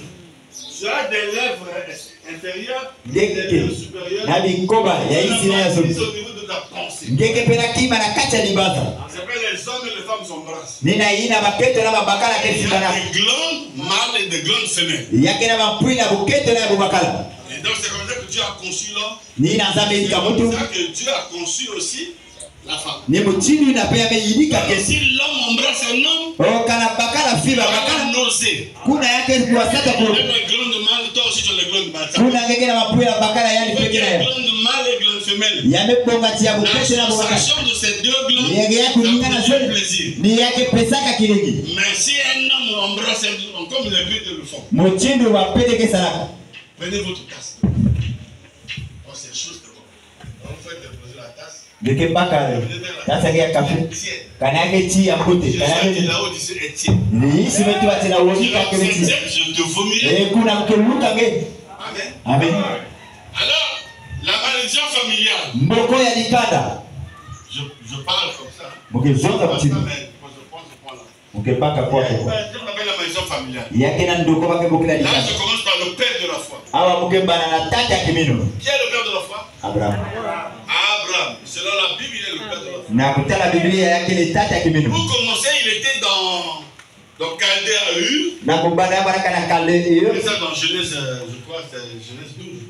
tu as des lèvres intérieures, des Ngeke lèvres supérieures. na bikoba ya isi na yazo. Au niveau de ta pensée. Ngeke pena kima na kati ya libanda. C'est vrai, les hommes et les femmes s'embrassent. Nina ina maketo na mabakala Il y kesi a bana. des glandes mâles et des glandes femelles. Yake na mapui na buketo na bubakala. Et donc c'est comme ça que Dieu a conçu l'homme. Nina nzambe C'est ika mutu. ça que Dieu a conçu aussi la femme. Ni mutini na pia meyidika Alors, kesi. si l'homme embrasse un homme, Oh kana bakala il fiba va bakala. nausée. Kuna yake kuwasata Il y a ku. les glandes mâles, toi aussi tu as les glandes mâles. Kuna ngeke na mapui na bakala yani Il y pekina a ya. les glandes mâles et glandes femelles. Yamebonga tia La buketo na bubakala. sensation de ces deux glandes, Yenge yako ça kulingana produit zote plaisir. ni yake pesaka kilegi. Mais si un homme embrasse un homme, comme le but de le fond, Motindo wa peleke salaka. prenez votre tasse. Oh, c'est chose de bon. On fait déposer la tasse. Deke baka sasa kia kafe. Tiède. Kana yake ti ya mbote. Je Kana sais que yake là-haut, d'ici est tiède. ni isi wetu atela woni ka Si keleti. je te vomirai. Kuna mkeluka nge. Amen. Amen. Alors, la malédiction familiale, Mboko ya likada. je parle comme ça. Mkezonga Parce mtini. que je prends ce point-là. Mkepaka kwa kwa. On appelle la malédiction familiale. Yake na ndoko bake bokila Là, likada. je commence par le père de la foi. Awa mkembana na tata kimino. Qui est le père de la foi? Abraham. Abraham. Selon la Bible, il est le père de la foi. Na kutala Biblia yake ni tata kimino. Pour commencer, il était dans Chaldée à Ur. Na kumbana baraka na kale C'est hiyo. ça dans Genèse, je crois, c'est Genèse 12.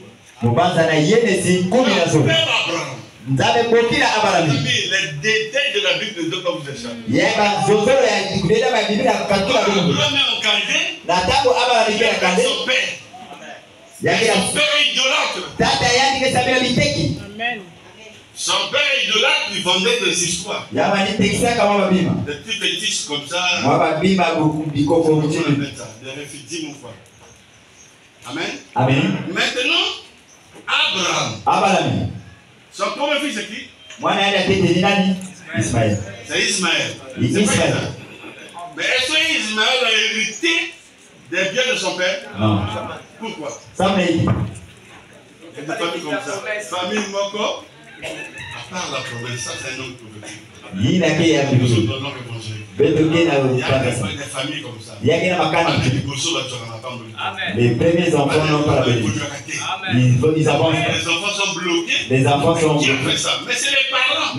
Mubanza na Yenesi 10 na Père Abraham. Nzabe bokila Abraham. Les détails de la Bible ne doivent pas vous échapper. Yeba zozoro ya kubeda ba Biblia katula Mungu. Abraham est en Chaldée. Na tangu Abraham Il ikera est kale. son père. Yake Son na père idolâtre. tata yake kesabira biteki. Son père idolâtre, il vendait des histoires. Yaba ni tekisa kama babima. Des petits fétiches comme ça. Mwaba bima bikoko Comment on mtini. appelle ça? Des réfugiés, mon frère. Amen. Amen. Maintenant, Abraham. Abraham. Son premier fils, c'est qui? Mwana yake atete ni nani? Ismaël. C'est Ismaël. Ismaël. C'est pas ça. Mais est-ce que Ismaël a hérité des biens de son père? Non. Pourquoi? Ça me dit. Il y a des familles comme ça. Famille Moko. La part la promesse, ça c'est un homme prophétique. Il y a des familles comme ça. Les premiers enfants n'ont pas la bénédiction. Ils avancent. Les enfants sont bloqués. Les enfants sont bloqués. Mais c'est les parents.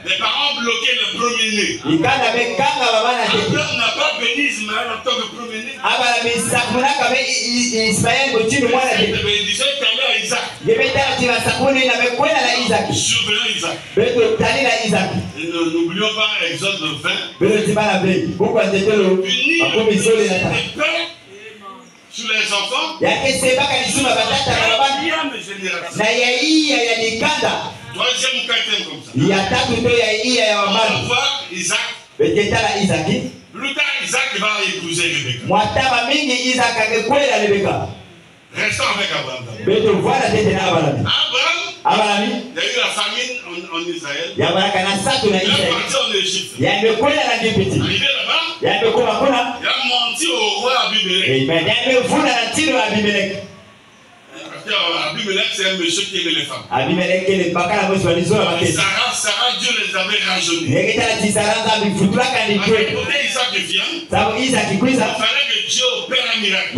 Les parents bloqués le premier-né. On n'a pas béni Ismaël en tant que premier-né. Cette bénédiction est allée à Isaac. Surveillant Isaac. Et n'oublions pas Exode 20. Sur les enfants. Troisième ou quatrième comme ça. On va voir Isaac. Plus tard, Isaac va épouser Rebecca. Restons avec Abraham. Abraham, il y a eu la famine en Israël. Il est parti en Égypte. Arrivé là-bas, il a menti au roi Abimelech. Abimelech, c'est un monsieur qui aimait les femmes. Sarah, Dieu les avait rajeunis. Côté Isaac vient, il fallait que Dieu opère un miracle.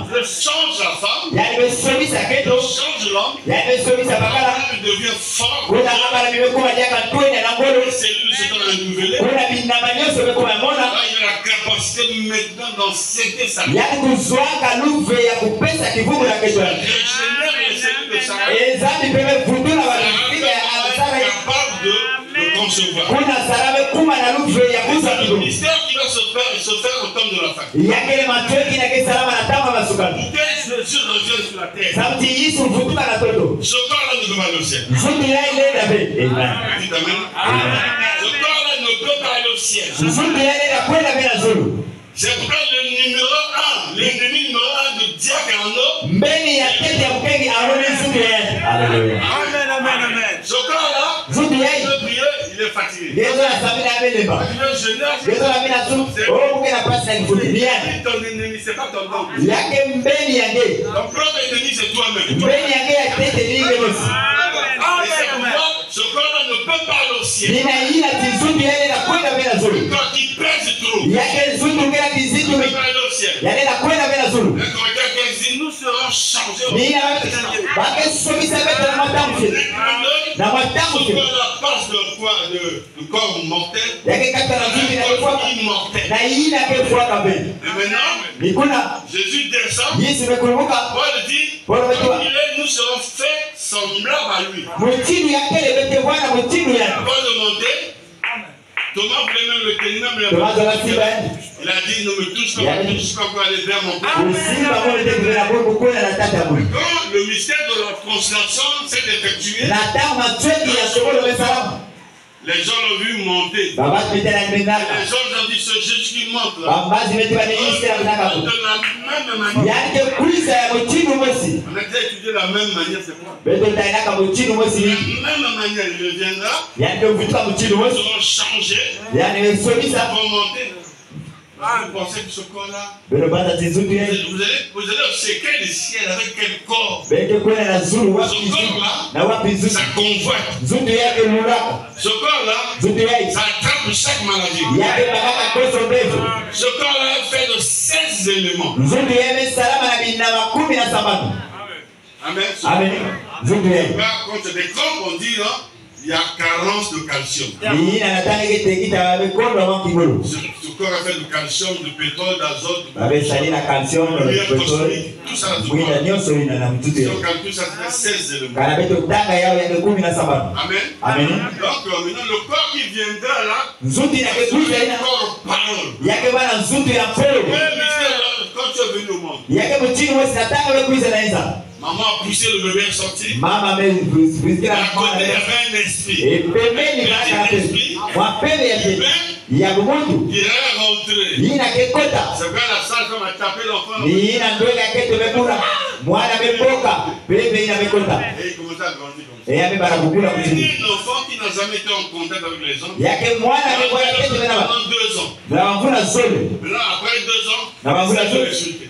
Je change la femme, je change l'homme, il devient fort. C'est lui qui se donne renouvelé. Il a la capacité maintenant d'enseigner sa vie. Régénère les cellules de Sarah. Capable de concevoir. C'est le mystère qui va se faire au temps de la fin. Jésus revient sur la terre. Ce corps-là ne peut pas aller au ciel. Dites amen. Ce corps-là ne peut pas aller au ciel. C'est pourquoi le numéro 1, l'ennemi numéro 1 de Diakarno. Amen, amen, amen. Ce corps-là, il veut prier, il est fatigué. Il veut jeûner, ton ennemi, c'est pas ton oncle. Ton propre ennemi, c'est toi-même. Et c'est pourquoi ce corps-là ne peut pas aller au ciel. Le corps qui pèse trop. Il ne peut pas aller au ciel. Nous serons changés. La passe de corps mortel. Immortel. Et maintenant, Jésus descend. Paul dit, nous serons faits semblables à lui. Paul demandait. Thomas voulait même le tenir, mais il a dit, ne me touche pas, ne me touche pas pour aller vers mon père. Quand le mystère de la consolation s'est effectué, les gens l'ont vu monter. Les gens ont dit, ce Jésus qui monte là. De la même manière. On a déjà étudié la même manière, c'est quoi? De la même manière, il reviendra. Ils seront changés. Ils vont monter. Vous pensez que ce corps-là, vous allez au secret du ciel avec quel corps? Ce corps-là, ça convoite. Ce corps-là, ça attrape chaque maladie. Ce corps-là est fait de 16 éléments. Amen. Amen. Quand tu décrompes, on dit, hein, il y a carence de calcium. Ce corps est fait de calcium, de pétrole, d'azote, de tout ça. Si on calcule ça, ça fait 16 éléments. Amen. Amen. Donc maintenant, le corps qui viendra là, c'est le corps parole. Quand tu es venu au monde, maman a poussé le bébé sorti. À côté, il y avait un esprit. Il est rentré. C'est quand la sage-femme a tapé l'enfant. Et il commençait à grandir comme ça. Un enfant qui n'a jamais été en contact avec les hommes. Pendant 2 ans. Maintenant, après 2 ans, c'est insulté.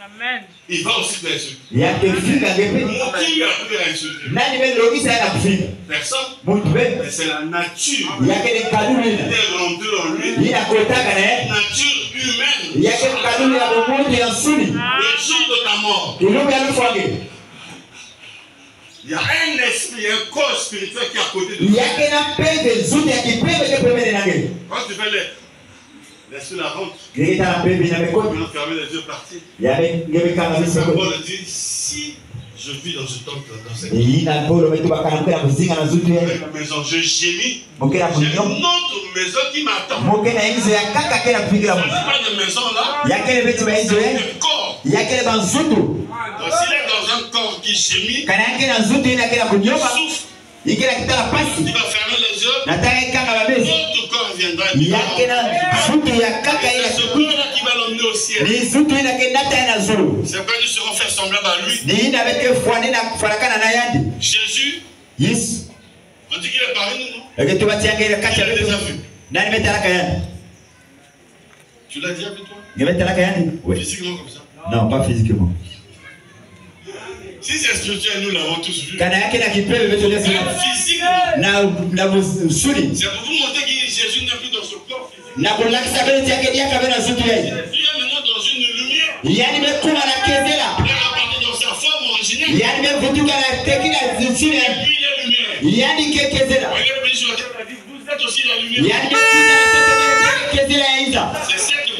Amen. il va aussi t'insulter. Qui lui a appris à insulter? Personne. Mais Mais c'est la nature. il y a que des cadeaux. Il est rentré en lui. Il y a que Nature humaine. il y a que des cadeaux. Il y a que des Le jour de ta mort, il y a un esprit, un corps spirituel qui est à côté de toi. Quand tu fais l'esprit la rentre, tu vas fermer les yeux, partir. Paul dit, si je vis dans ce temple, dans cette maison, je gémis. J'ai une autre maison qui m'attend. Ce n'est pas de maison là, c'est un corps. Donc s'il est dans un corps qui gémit, il souffre. Tu vas fermer les yeux, l'autre corps viendra. C'est ce corps-là qui va l'emmener au ciel. C'est pourquoi nous serons faire semblable à lui. Jésus, on dit qu'il est parmi nous, non? Il a déjà vu. Tu l'as déjà vu toi? Physiquement comme ça? Non, pas physiquement. Si c'est spirituel, nous l'avons tous vu. Physiquement. C'est pour vous montrer que Jésus n'est plus dans ce corps physique. Il est maintenant dans une lumière. Il est reparti dans sa forme originelle. Et puis il est lumière. Il est venu sur la terre, il a dit, vous êtes aussi la lumière.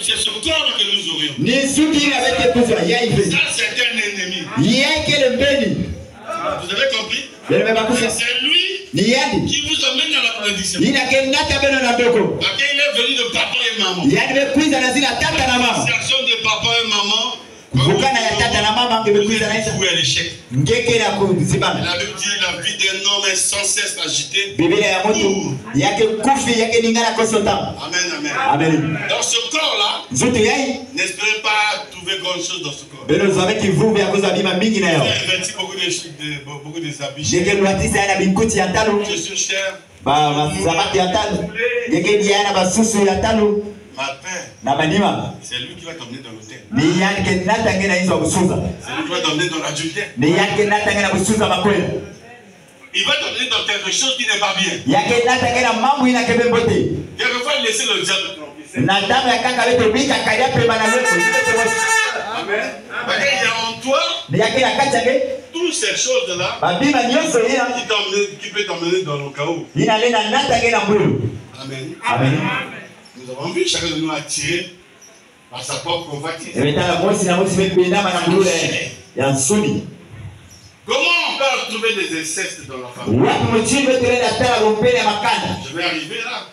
C'est ce corps que nous aurions. Ça, c'est un ennemi. Vous avez compris? C'est lui qui vous emmène dans la prédiction. Parce qu'il est venu de papa et maman. L'association de papa et maman. Vous êtes voué à l'échec. La Bible dit la vie d'un homme est sans cesse agitée. Amen. Dans ce corps-là, n'espérez pas trouver grand chose dans ce corps. Vous avez revêti beaucoup des habits. Je suis cher. Ma paix, c'est lui qui va t'emmener dans l'hôtel. C'est lui qui va t'emmener dans l'adultère. Il va t'emmener dans quelque chose qui n'est pas bien. Quelquefois, il laisse le diable tromper. Amen. Parce qu'il y a en toi toutes ces choses-là qui peuvent t'emmener dans le chaos. Amen. Nous avons vu chacun de nous attiré par sa propre convoitise. Comment on peut trouver des incestes dans la famille? Je vais arriver là.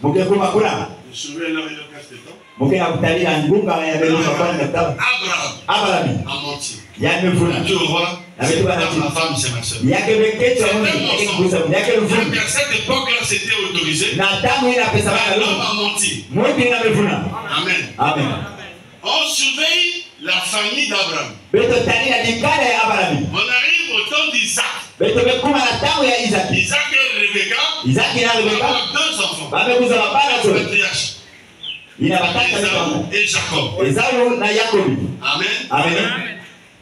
Je souviens leur Abraham a menti. Tu le vois, c'est ma femme, c'est ma soeur. À cette époque-là, c'était autorisé. L'homme a menti. Amen. On surveille la famille d'Abraham. On arrive au temps d'Isaac. Isaac et Rebecca ont deux enfants. Esaü et Jacob. Amen.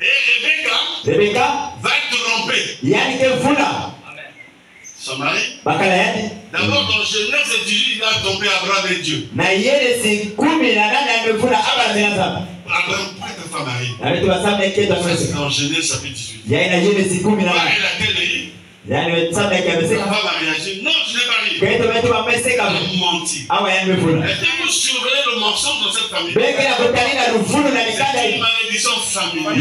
Et Rebecca va tromper son mari. D'abord dans Genèse 18, il a trompé Abraham et Dieu. Abraham, pourquoi ta femme arrive? C'est dans Genèse chapitre 18. Elle a femme a réagi. Non, je n'ai pas ri. Elle a menti. Est-ce que vous surveillez le mensonge dans cette famille? C'est une malédiction familiale.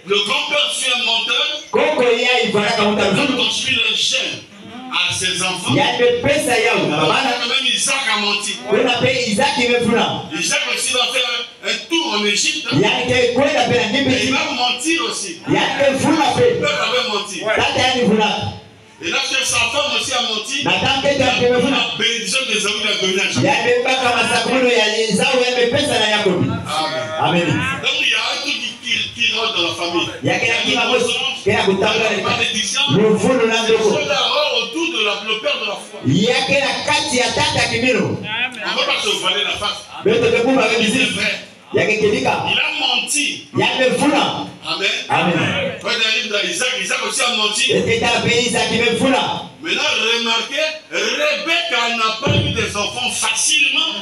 Le grand-père fut un menteur. Il construit le gène à ses enfants. Même Isaac a menti. Isaac aussi va faire un tour en Égypte. Et il va mentir aussi. Le peuple avait menti. Et là, sa femme aussi a menti. La bénédiction des hommes l'a donné à Jacob. Amen. Donc il y a un truc qui rentre dans la famille. La malédiction, c'est autour de le père de la foi. On ne va pas se voiler la face. C'est vrai. Il a menti. Amen. Amen. Isaac aussi a menti. Maintenant, remarquez, Rebecca n'a pas eu des enfants facilement.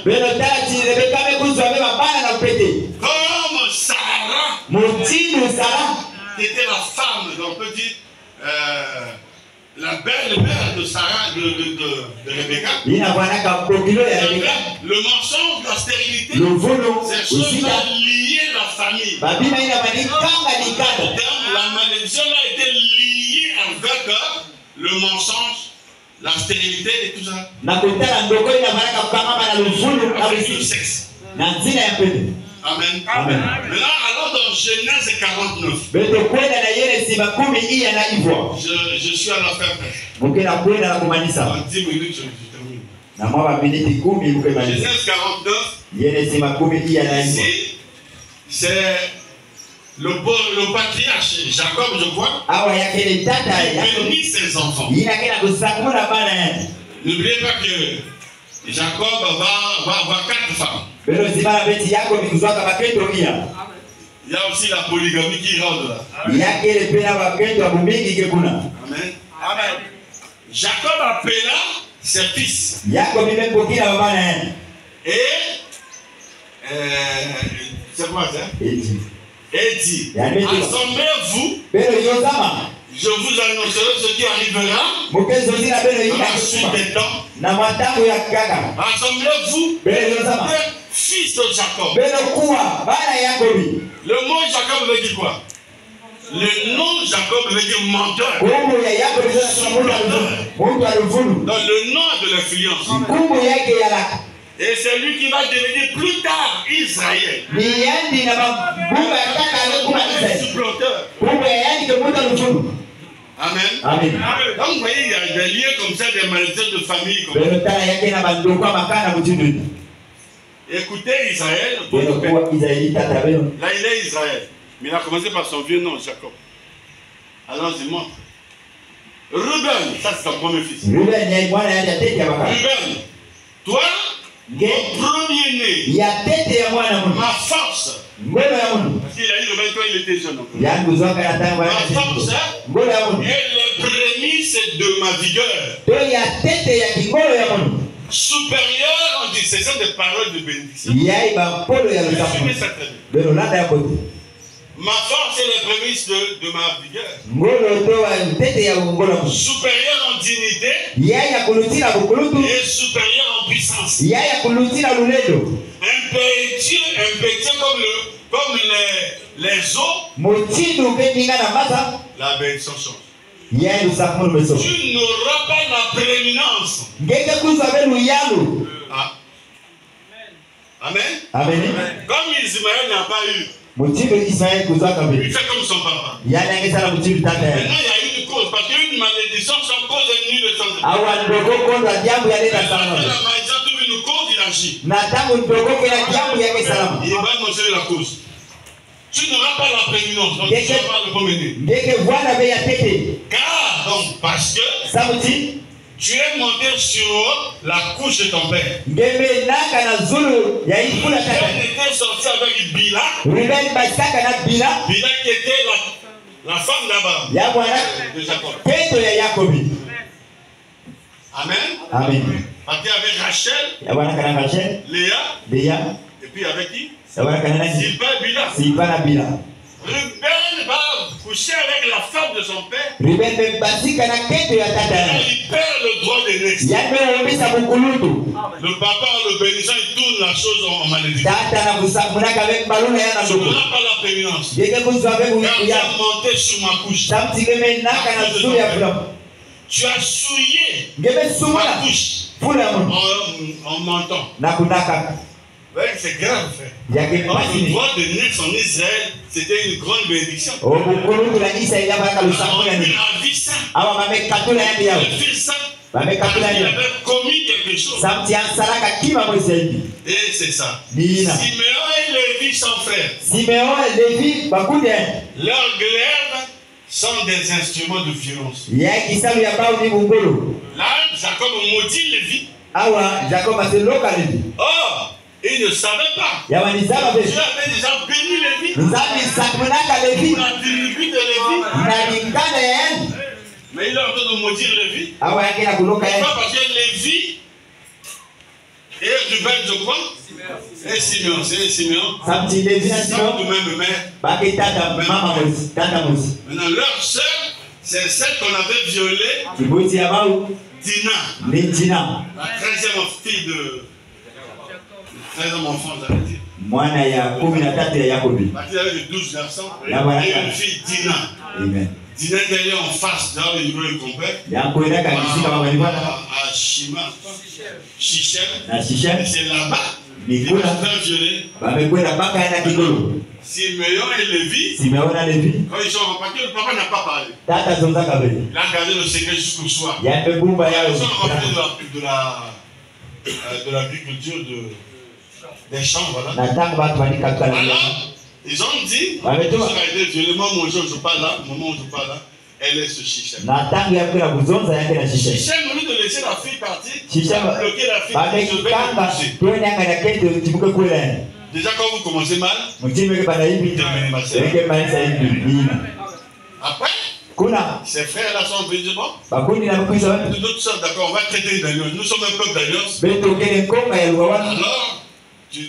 Comme Sarah, qui était la femme, on peut dire, la belle-mère de Sarah, de Rebecca. Le mensonge, la stérilité, ces choses liées à la famille. La malédiction a été liée avec le mensonge, la stérilité et tout ça. Avec le sexe. Amen. Amen. Maintenant, allons dans Genèse 49. Je suis à la fin. En 10 minutes, je termine. Genèse 49. Ici, c'est le patriarche Jacob, je crois. Il bénit ses enfants. N'oubliez pas que Jacob va avoir 4 femmes. Il y a aussi la polygamie qui rentre là. Amen. Amen. Jacob appela ses fils. Et c'est quoi ça? Et dit, assemblez-vous. Je vous annoncerai ce qui arrivera dans la suite des temps. Assemblez-vous, fils de Jacob. Le mot Jacob veut dire quoi? Le nom Jacob veut dire menteur. Dans le nom de l'influence. Et c'est lui qui va devenir plus tard Israël. Amen. Amen. Donc vous voyez, il y a des liens comme ça, des malédictions de famille. Écoutez Israël. Là il est Israël. Mais il a commencé par son vieux nom, Jacob. Allons-y, montre. Ruben, ça c'est son premier fils. Ruben, toi, mon premier-né, ma force. Parce qu'il a eu le 23, il était jeune. Ma force est le prémisse de ma vigueur. Supérieur, on dit, ce sont des paroles de bénédiction. Ma force est le prémisse de ma vigueur. Supérieur en dignité et supérieur en puissance. Impétueux comme les eaux. La bénédiction change. Tu n'auras pas la prééminence. Ah. Amen. Amen. Comme Ismaël n'a pas eu. Il fait comme son papa. Maintenant il y a une cause. Parce qu'une malédiction sans cause est nulle de sang. La malédiction trouve une cause, il agit. Il va annoncer la cause. Tu n'auras pas la prééminence. Donc tu ne seras pas le premier-né. Car, donc, parce que tu es monté sur la couche de ton père. Ruben était sorti avec Bila. Bila qui était la femme d'Abraham. De Jacob. Amen. Amen. Parti avec Rachel, Léa, et puis avec qui? Silpa et Bila. Ruben va coucher avec la femme de son père. Il perd le droit de naissance. Le papa en le bénissant, il tourne la chose en malédiction. Tu n'auras pas la prééminence. Car tu as monté sur ma couche. Tu as souillé ma couche en mentant. Oui, c'est grave, frère. Le droit de naître en Israël, c'était une grande bénédiction. On a vu ça. Il a fait ça. Il avait commis quelque chose. Et c'est ça. Siméon et Lévi sont frères. Leurs glaives sont des instruments de violence. Là, Jacob maudit Lévi. Oh! Et ils ne savaient pas. Dieu avait déjà béni Lévi. Pour la tribu de Lévi. Mais il est en train de maudire Lévi. Pourquoi? Parce que Lévi et Ruben, je crois, et Simeon, c'est Simeon. Ils sont de même mère. Maintenant, leur sœur, c'est celle qu'on avait violée. Dina. La 13e fille de. 13e enfant, j'allais dire. Il avait 12 garçons. Et une fille, Dina. Amen. Dina était en face dans le niveau de compère. À Shima. Shichem. C'est là-bas. Il va se faire violer. Simeon et Lévi. Quand ils sont repartis, le papa n'a pas parlé. Il a gardé le secret jusqu'au soir. Ils sont repartis de l'agriculture des champs, voilà. Alors, ils ont dit, ils ont été violés, moi, mon jour, je ne pas là, maman, je ne pas là. Elle est ce Shichem. Shichem, au lieu de laisser la fille partir, il a bloqué la fille. Déjà, quand vous commencez mal, vous terminez mal. Après, ses frères là sont venus bon. D'autres sont d'accord, on va traiter d'alliance. Nous sommes un peuple d'alliance. Alors,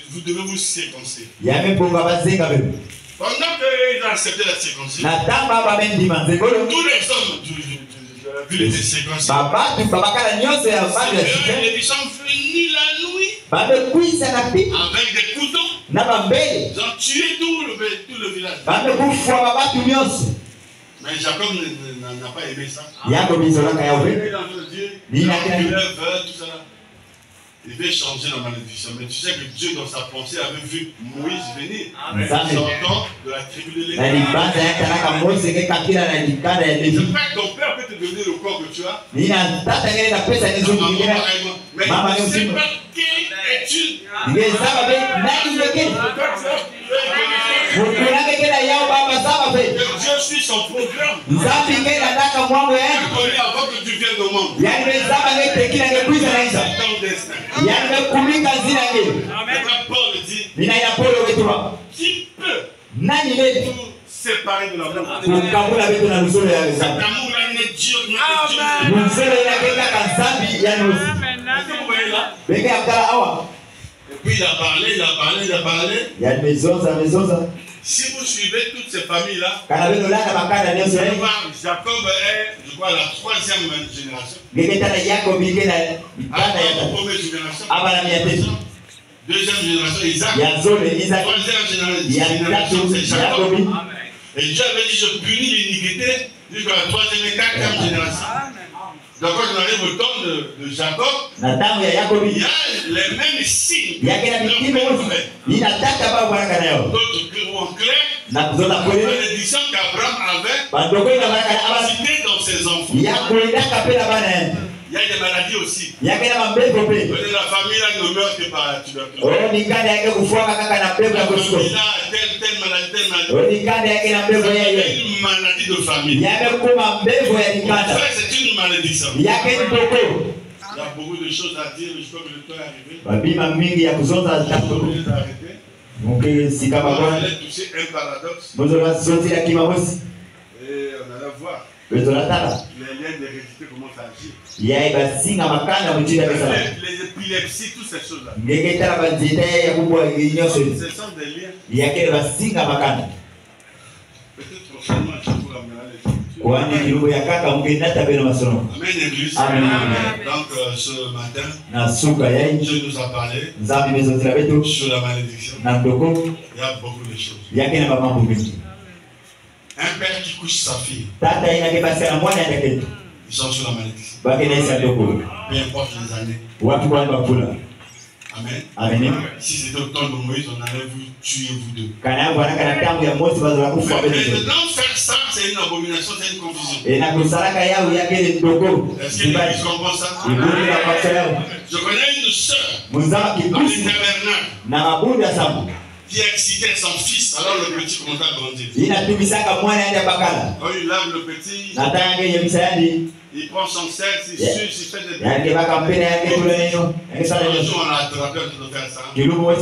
vous devez vous circoncire. Pendant qu'ils ont accepté la circoncision, tous les hommes de la ville étaient circoncis. Les bichons finissent la nuit avec des couteaux. Ils ont tué tout le village. Mais Jacob n'a pas aimé ça. Il a entendu dire, tout ça. Il veut changer la malédiction. Mais tu sais que Dieu, dans sa pensée, avait vu Moïse venir. Sortant de la tribu de Lévi. C'est pas que ton père peut te donner le corps que tu as. Mais c'est pas qui es-tu? Dieu suit son programme. Avant que tu viennes au monde. Paul dit, qui peut nous séparer de l'amour? Cet amour-là n'est Dieu. Et puis il a parlé. Si vous suivez toutes ces familles-là, Jacob est, je crois, la 3e génération. Première génération. Deuxième génération, Isaac. Troisième génération, c'est Jacob. Et Dieu avait dit, je punis l'iniquité jusqu'à la 3e et 4e génération. Donc quand on arrive au temps de Jacob, il y a les mêmes signes. D'autres en clair, la bénédiction qu'Abraham avait cité dans ses enfants. Il y a des maladies aussi. La famille là ne meurt que par la tuberculose. La famille là, telle maladie. Une maladie de famille. C'est une malédiction. Il y a beaucoup de choses à dire, je crois que le temps est arrivé. On va aller toucher un paradoxe. Et on allait voir. Les liens d'hérédité commencent à agir. Les épilepsies, toutes ces choses-là. Ce sont des liens. Peut-être prochainement, je vous ramènerai les Amen, Église. Donc, ce matin, Dieu nous a parlé sur la malédiction. Il y a beaucoup de choses. Un père qui couche sa fille, ils sont sur la malédiction. Peu importe les années. Amen. Si c'était au temps de Moïse, on allait vous tuer vous deux. Maintenant, faire ça, c'est une abomination, c'est une confusion. Est-ce que l'Église comprend ça? Je connais une soeur dans le tabernacle. qui excitait son fils, alors le petit commence à grandir. Quand il lave le petit, il prend son sexe, il suce, il fait des trucs. Un jour, on a attrapé de faire ça. Pourquoi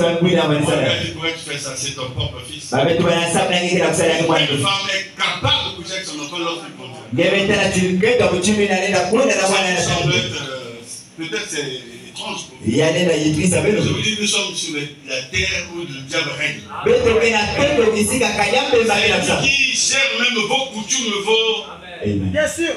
tu fais ça? C'est ton propre fils. Une femme est capable de coucher avec son enfant lorsqu'il conduit. Peut-être c'est étrange pour vous. Je vous dis, nous sommes sur la terre où le diable règne. Qui gère même vos coutumes, Bien sûr.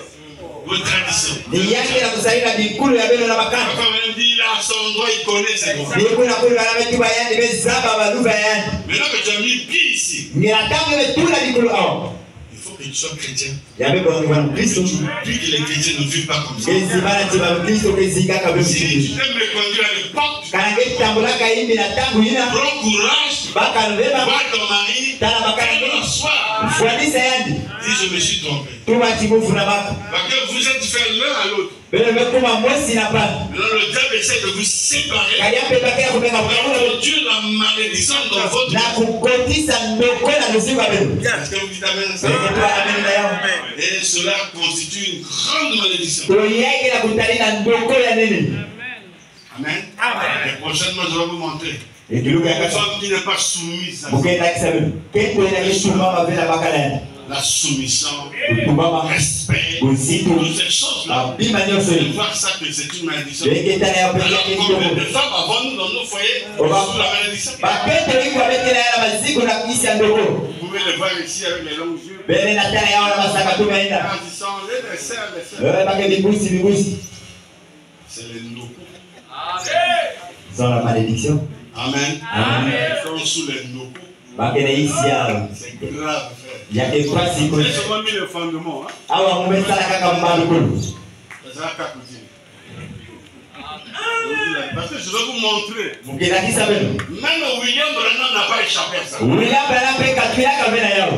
vos traditions. Ni yake na kusaida bikulu ya belo na makana. Quand même dit là, son endroit, il connaît ses droits. Bikulu na kulu na metu bayani bezaba baluba yani. Maintenant que tu as mis pied ici, Ni atanga betula bikulu ao. il faut que tu sois chrétien. Ya bebo ni wan Kristo. Tu dis que les chrétiens ne vivent pas comme ça. Kezi bana tiba Kristo kezika kabem. Si tu aimes me conduire à l'époque, Kana ketambula kaimbi na tangu ina. prends courage, Baka leba. vois ton mari, Tala bakana quel ni. soir, Fuanisa yani. dis je me suis trompé. Tuma tibufu na baka. Parce que vous êtes faits l'un à l'autre. Bele bekuma mwesi na pa. Maintenant le diable essaie de vous séparer. Kayambe bakaya kubenga Pour kubenga. introduire la malédiction dans votre Na vie. kukotisa ndoko na lusiba belo. Est-ce que vous dites amen à ça? Bele kwa amini na yao. Et cela constitue une grande malédiction. Toyeke na kutalina ndoko ya nini. Amen. Et prochainement, je vais vous montrer. Ekiluka Une yakasa. femme qui n'est pas soumise à ça. Mukenda kisabe. Kento ina kishuma mavela bakala. La soumission, Tubama le respect, usiku. toutes ces choses-là. Bima nyoso. De voir ça que c'est une malédiction. Beketana ya pekee Alors, combien de kidogo. femmes avons-nous dans nos foyers Oba. sous la malédiction? Bakete iko bekela ya maziko na kisa ndoko. Vous pouvez les voir ici avec les longs yeux. Bele na tana ya wana masaka tumeenda. Grandissant, les sœurs, les sœurs. Bake bibusi bibusi. C'est les nouveaux. Sans la malédiction. Amen. Amen. Ils sont sous les nouveaux. Bakene isi ya. C'est grave, frère. Ya ke kwasi ko. J'ai souvent mis le fondement. Hein? Awa mumesala kaka mbalu kulu. Ça sera qu'à côté. Parce que je vais vous montrer. Mukenda kisabe. Même William Branham n'a pas échappé à ça. William Branham pe katwila kabena yao.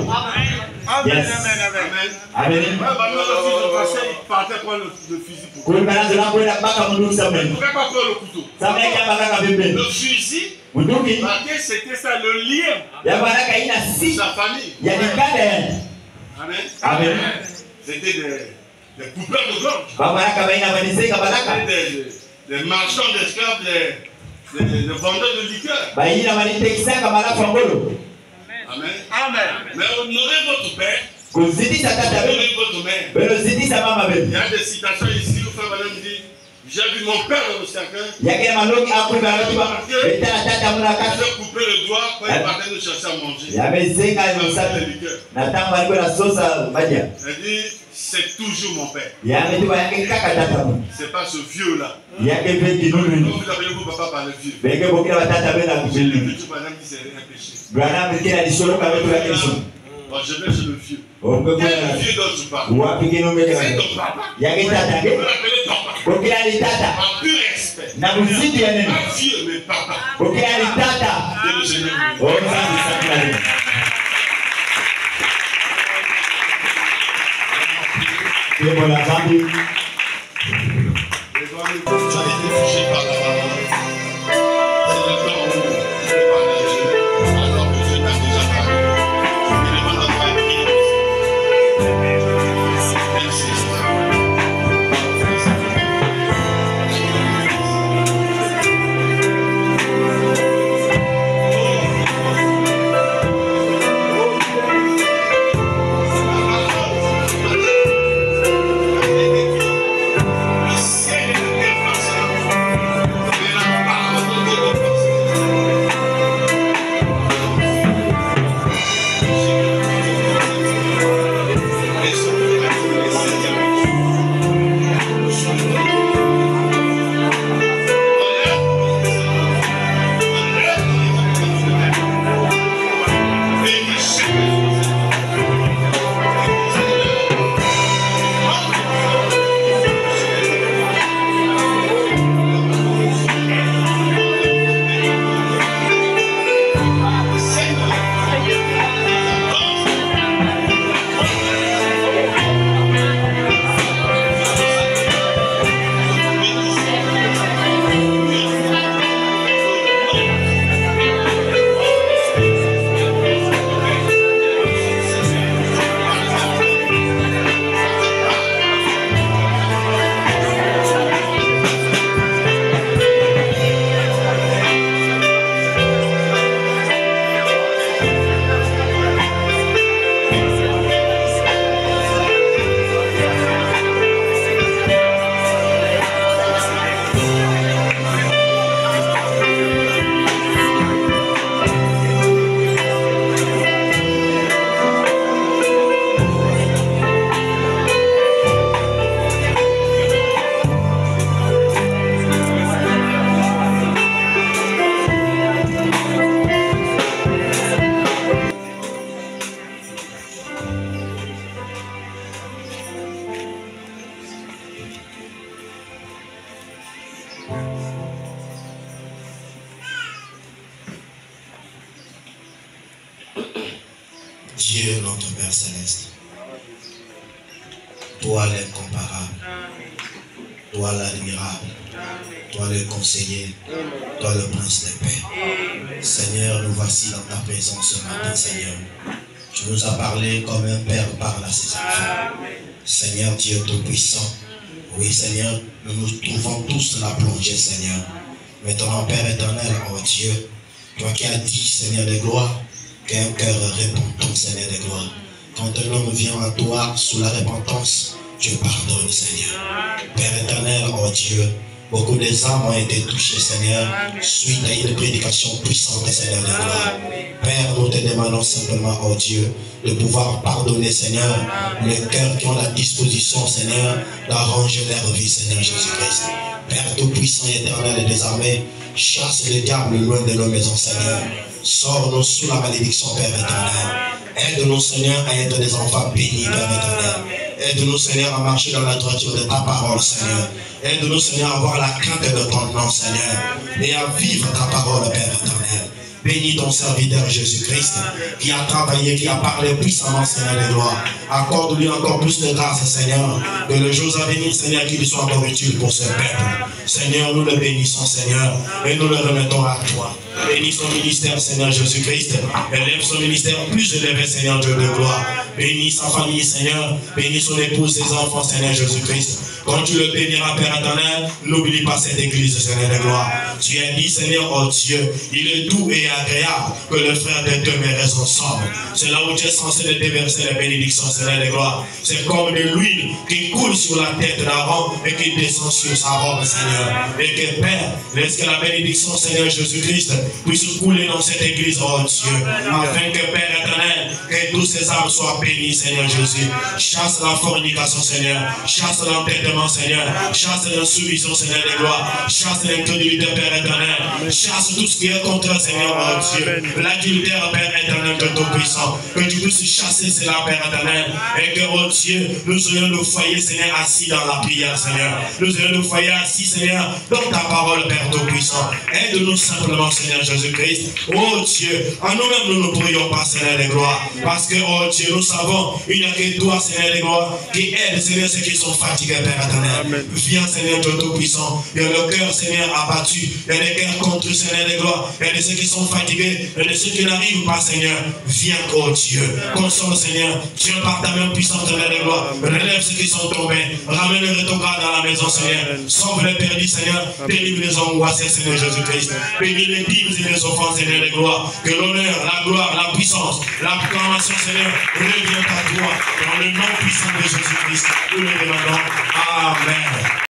Amen, Yes. amen, amen. Amen. Amen. Ouais, bah, nous, le fils de pasteur, il partait prendre le fusil pour. Kuli banazo la kwenda baka mundu Il ne sabe. pouvait pas prendre le couteau. Sabe kama kaka bembe. Le fusil, Munduki parce que c'était ça le lien ya baraka ina de si sa famille. ya dikada yani. Amen. Amen. C'était des coupeurs de gorge. Babaraka baina baniseka baraka. Des marchands d'esclaves, des vendeurs de liqueurs. Baina banitekisaka malafu ngolo. Amen. Amen. Mais honorez votre père, Kuzidisha tata belo. honorez votre mère. Belo zidisha mama Il belo. y a des citations ici où Frère Madame dit, j'ai vu mon père dans le cercueil. Yake maloki akuli baraka ba. Betala tata muna Il kaka. a coupé le doigt quand il partait nous chercher à manger. Ya bezenga Il yo a sabe. fait des liqueurs. Na tamba alikuwa na sosa badia. Elle dit, c'est toujours mon père. Ya metuba yake kaka tata mu. C'est pas ce vieux-là. Yake pe kinunu. Quand vous appelez vos papas par le vieux. Beke bokila batata bela Le kubeli. petit madame dit, c'est un péché. Branham kila disolo ka betu la kesho. Bon, je vais chez le vieux. Ombe Quel kwa vieux dont tu parles? wapi kino mbele C'est wa. ton papa. Yake tata On ke. peut l'appeler papa. Bokila ni tata. Par pur respect. Na muzidi ya nini? Pas vieux, mais papa. Bokila ni tata. Dieu le Seigneur. Oh, ça, c'est ça qui arrive. C'est bon, la famille. Tu as été touché par la parole. C'est le temps où tu peux partager. Alors que Dieu t'a déjà parlé. Il demande à toi de prier. Merci. Le ciel et la terre passera. Dieu notre Père Céleste, toi l'incomparable, toi l'admirable, toi le conseiller, toi le prince de paix. Seigneur, nous voici dans ta présence ce matin, Seigneur. Tu nous as parlé comme un père parle à ses enfants. Seigneur Dieu Tout-Puissant, oui Seigneur, nous nous trouvons tous dans la plongée, Seigneur. Maintenant, Père éternel, oh Dieu, toi qui as dit, Seigneur de gloire, qu'un cœur repentant, Seigneur de gloire. Quand un homme vient à toi sous la repentance, tu pardonnes, Seigneur. Père éternel, oh Dieu, beaucoup des âmes ont été touchées, Seigneur, suite à une prédication puissante, Seigneur de gloire. Père, nous te demandons simplement, oh Dieu, de pouvoir pardonner, Seigneur, les cœurs qui ont la disposition, Seigneur, d'arranger leur vie, Seigneur Jésus-Christ. Père tout-puissant et éternel et désormais, chasse le diable loin de nos maisons, Seigneur. Sors-nous sous la malédiction, Père éternel. Aide-nous, Seigneur, à être des enfants bénis, Père éternel. Aide-nous, Seigneur, à marcher dans la droiture de ta parole, Seigneur. Aide-nous, Seigneur, à avoir la crainte de ton nom, Seigneur, et à vivre ta parole, Père éternel. Bénis ton serviteur Jésus-Christ qui a travaillé, qui a parlé puissamment, Seigneur de gloire. Accorde-lui encore plus de grâce, Seigneur, que le jour à venir, Seigneur, qu'il soit encore utile pour ce peuple. Seigneur, nous le bénissons, Seigneur, et nous le remettons à toi. Bénis son ministère, Seigneur Jésus-Christ. Élève son ministère plus élevé, Seigneur Dieu de gloire. Bénis sa famille, Seigneur. Bénis son épouse, ses enfants, Seigneur Jésus-Christ. Quand tu le béniras, Père éternel, n'oublie pas cette église, Seigneur de gloire. Tu as dit, Seigneur, oh Dieu, il est doux et agréable que le frère de demeure ensemble. C'est là où tu es censé de déverser la bénédiction, Seigneur de gloire. C'est comme de l'huile qui coule sur la tête d'Aaron et qui descend sur sa robe, Seigneur. Et que Père, laisse que la bénédiction, Seigneur Jésus-Christ, puisse couler dans cette église, oh Dieu, afin que Père éternel, que tous ces âmes soient bénies, Seigneur Jésus. Chasse la fornication, Seigneur. Chasse l'entêtement, Seigneur. Chasse l'insoumission, Seigneur de gloire. Chasse l'incrédulité, Père éternel. Chasse tout ce qui est contre, Seigneur, oh Dieu. L'adultère, Père éternel, de Tout-Puissant. Que tu puisses chasser cela, Père éternel. Et que, oh Dieu, nous ayons nos foyers, Seigneur, assis dans la prière, Seigneur. Nous ayons nos foyers assis, Seigneur, dans ta parole, Père Tout-Puissant. Aide-nous simplement, Seigneur Jésus-Christ. Oh Dieu, en nous-mêmes, nous ne pourrions pas, Seigneur de gloire. Parce que, oh Dieu, nous savons, il n'y a que toi, Seigneur de gloire, qui aide, Seigneur, ceux qui sont fatigués, Père éternel. Viens, Seigneur Dieu Tout-Puissant. Il y a le cœur, Seigneur, abattu. Il y a des cœurs contre, Seigneur de gloire. Il y a de ceux qui sont fatigués. Il y a de ceux qui n'arrivent pas, Seigneur. Viens, oh Dieu. Console, Seigneur. Dieu, par ta main puissante, Seigneur de gloire. Relève ceux qui sont tombés. Ramène le rétrograde dans la maison, Seigneur. Sauve les perdus, Seigneur. Délivre les angoissés, Seigneur Jésus-Christ. Bénis les dîmes et les offrandes, Seigneur de gloire. Que l'honneur, la gloire, la puissance, la proclamation, Seigneur, revienne à toi. Dans le nom puissant de Jésus-Christ, nous le demandons. Amen.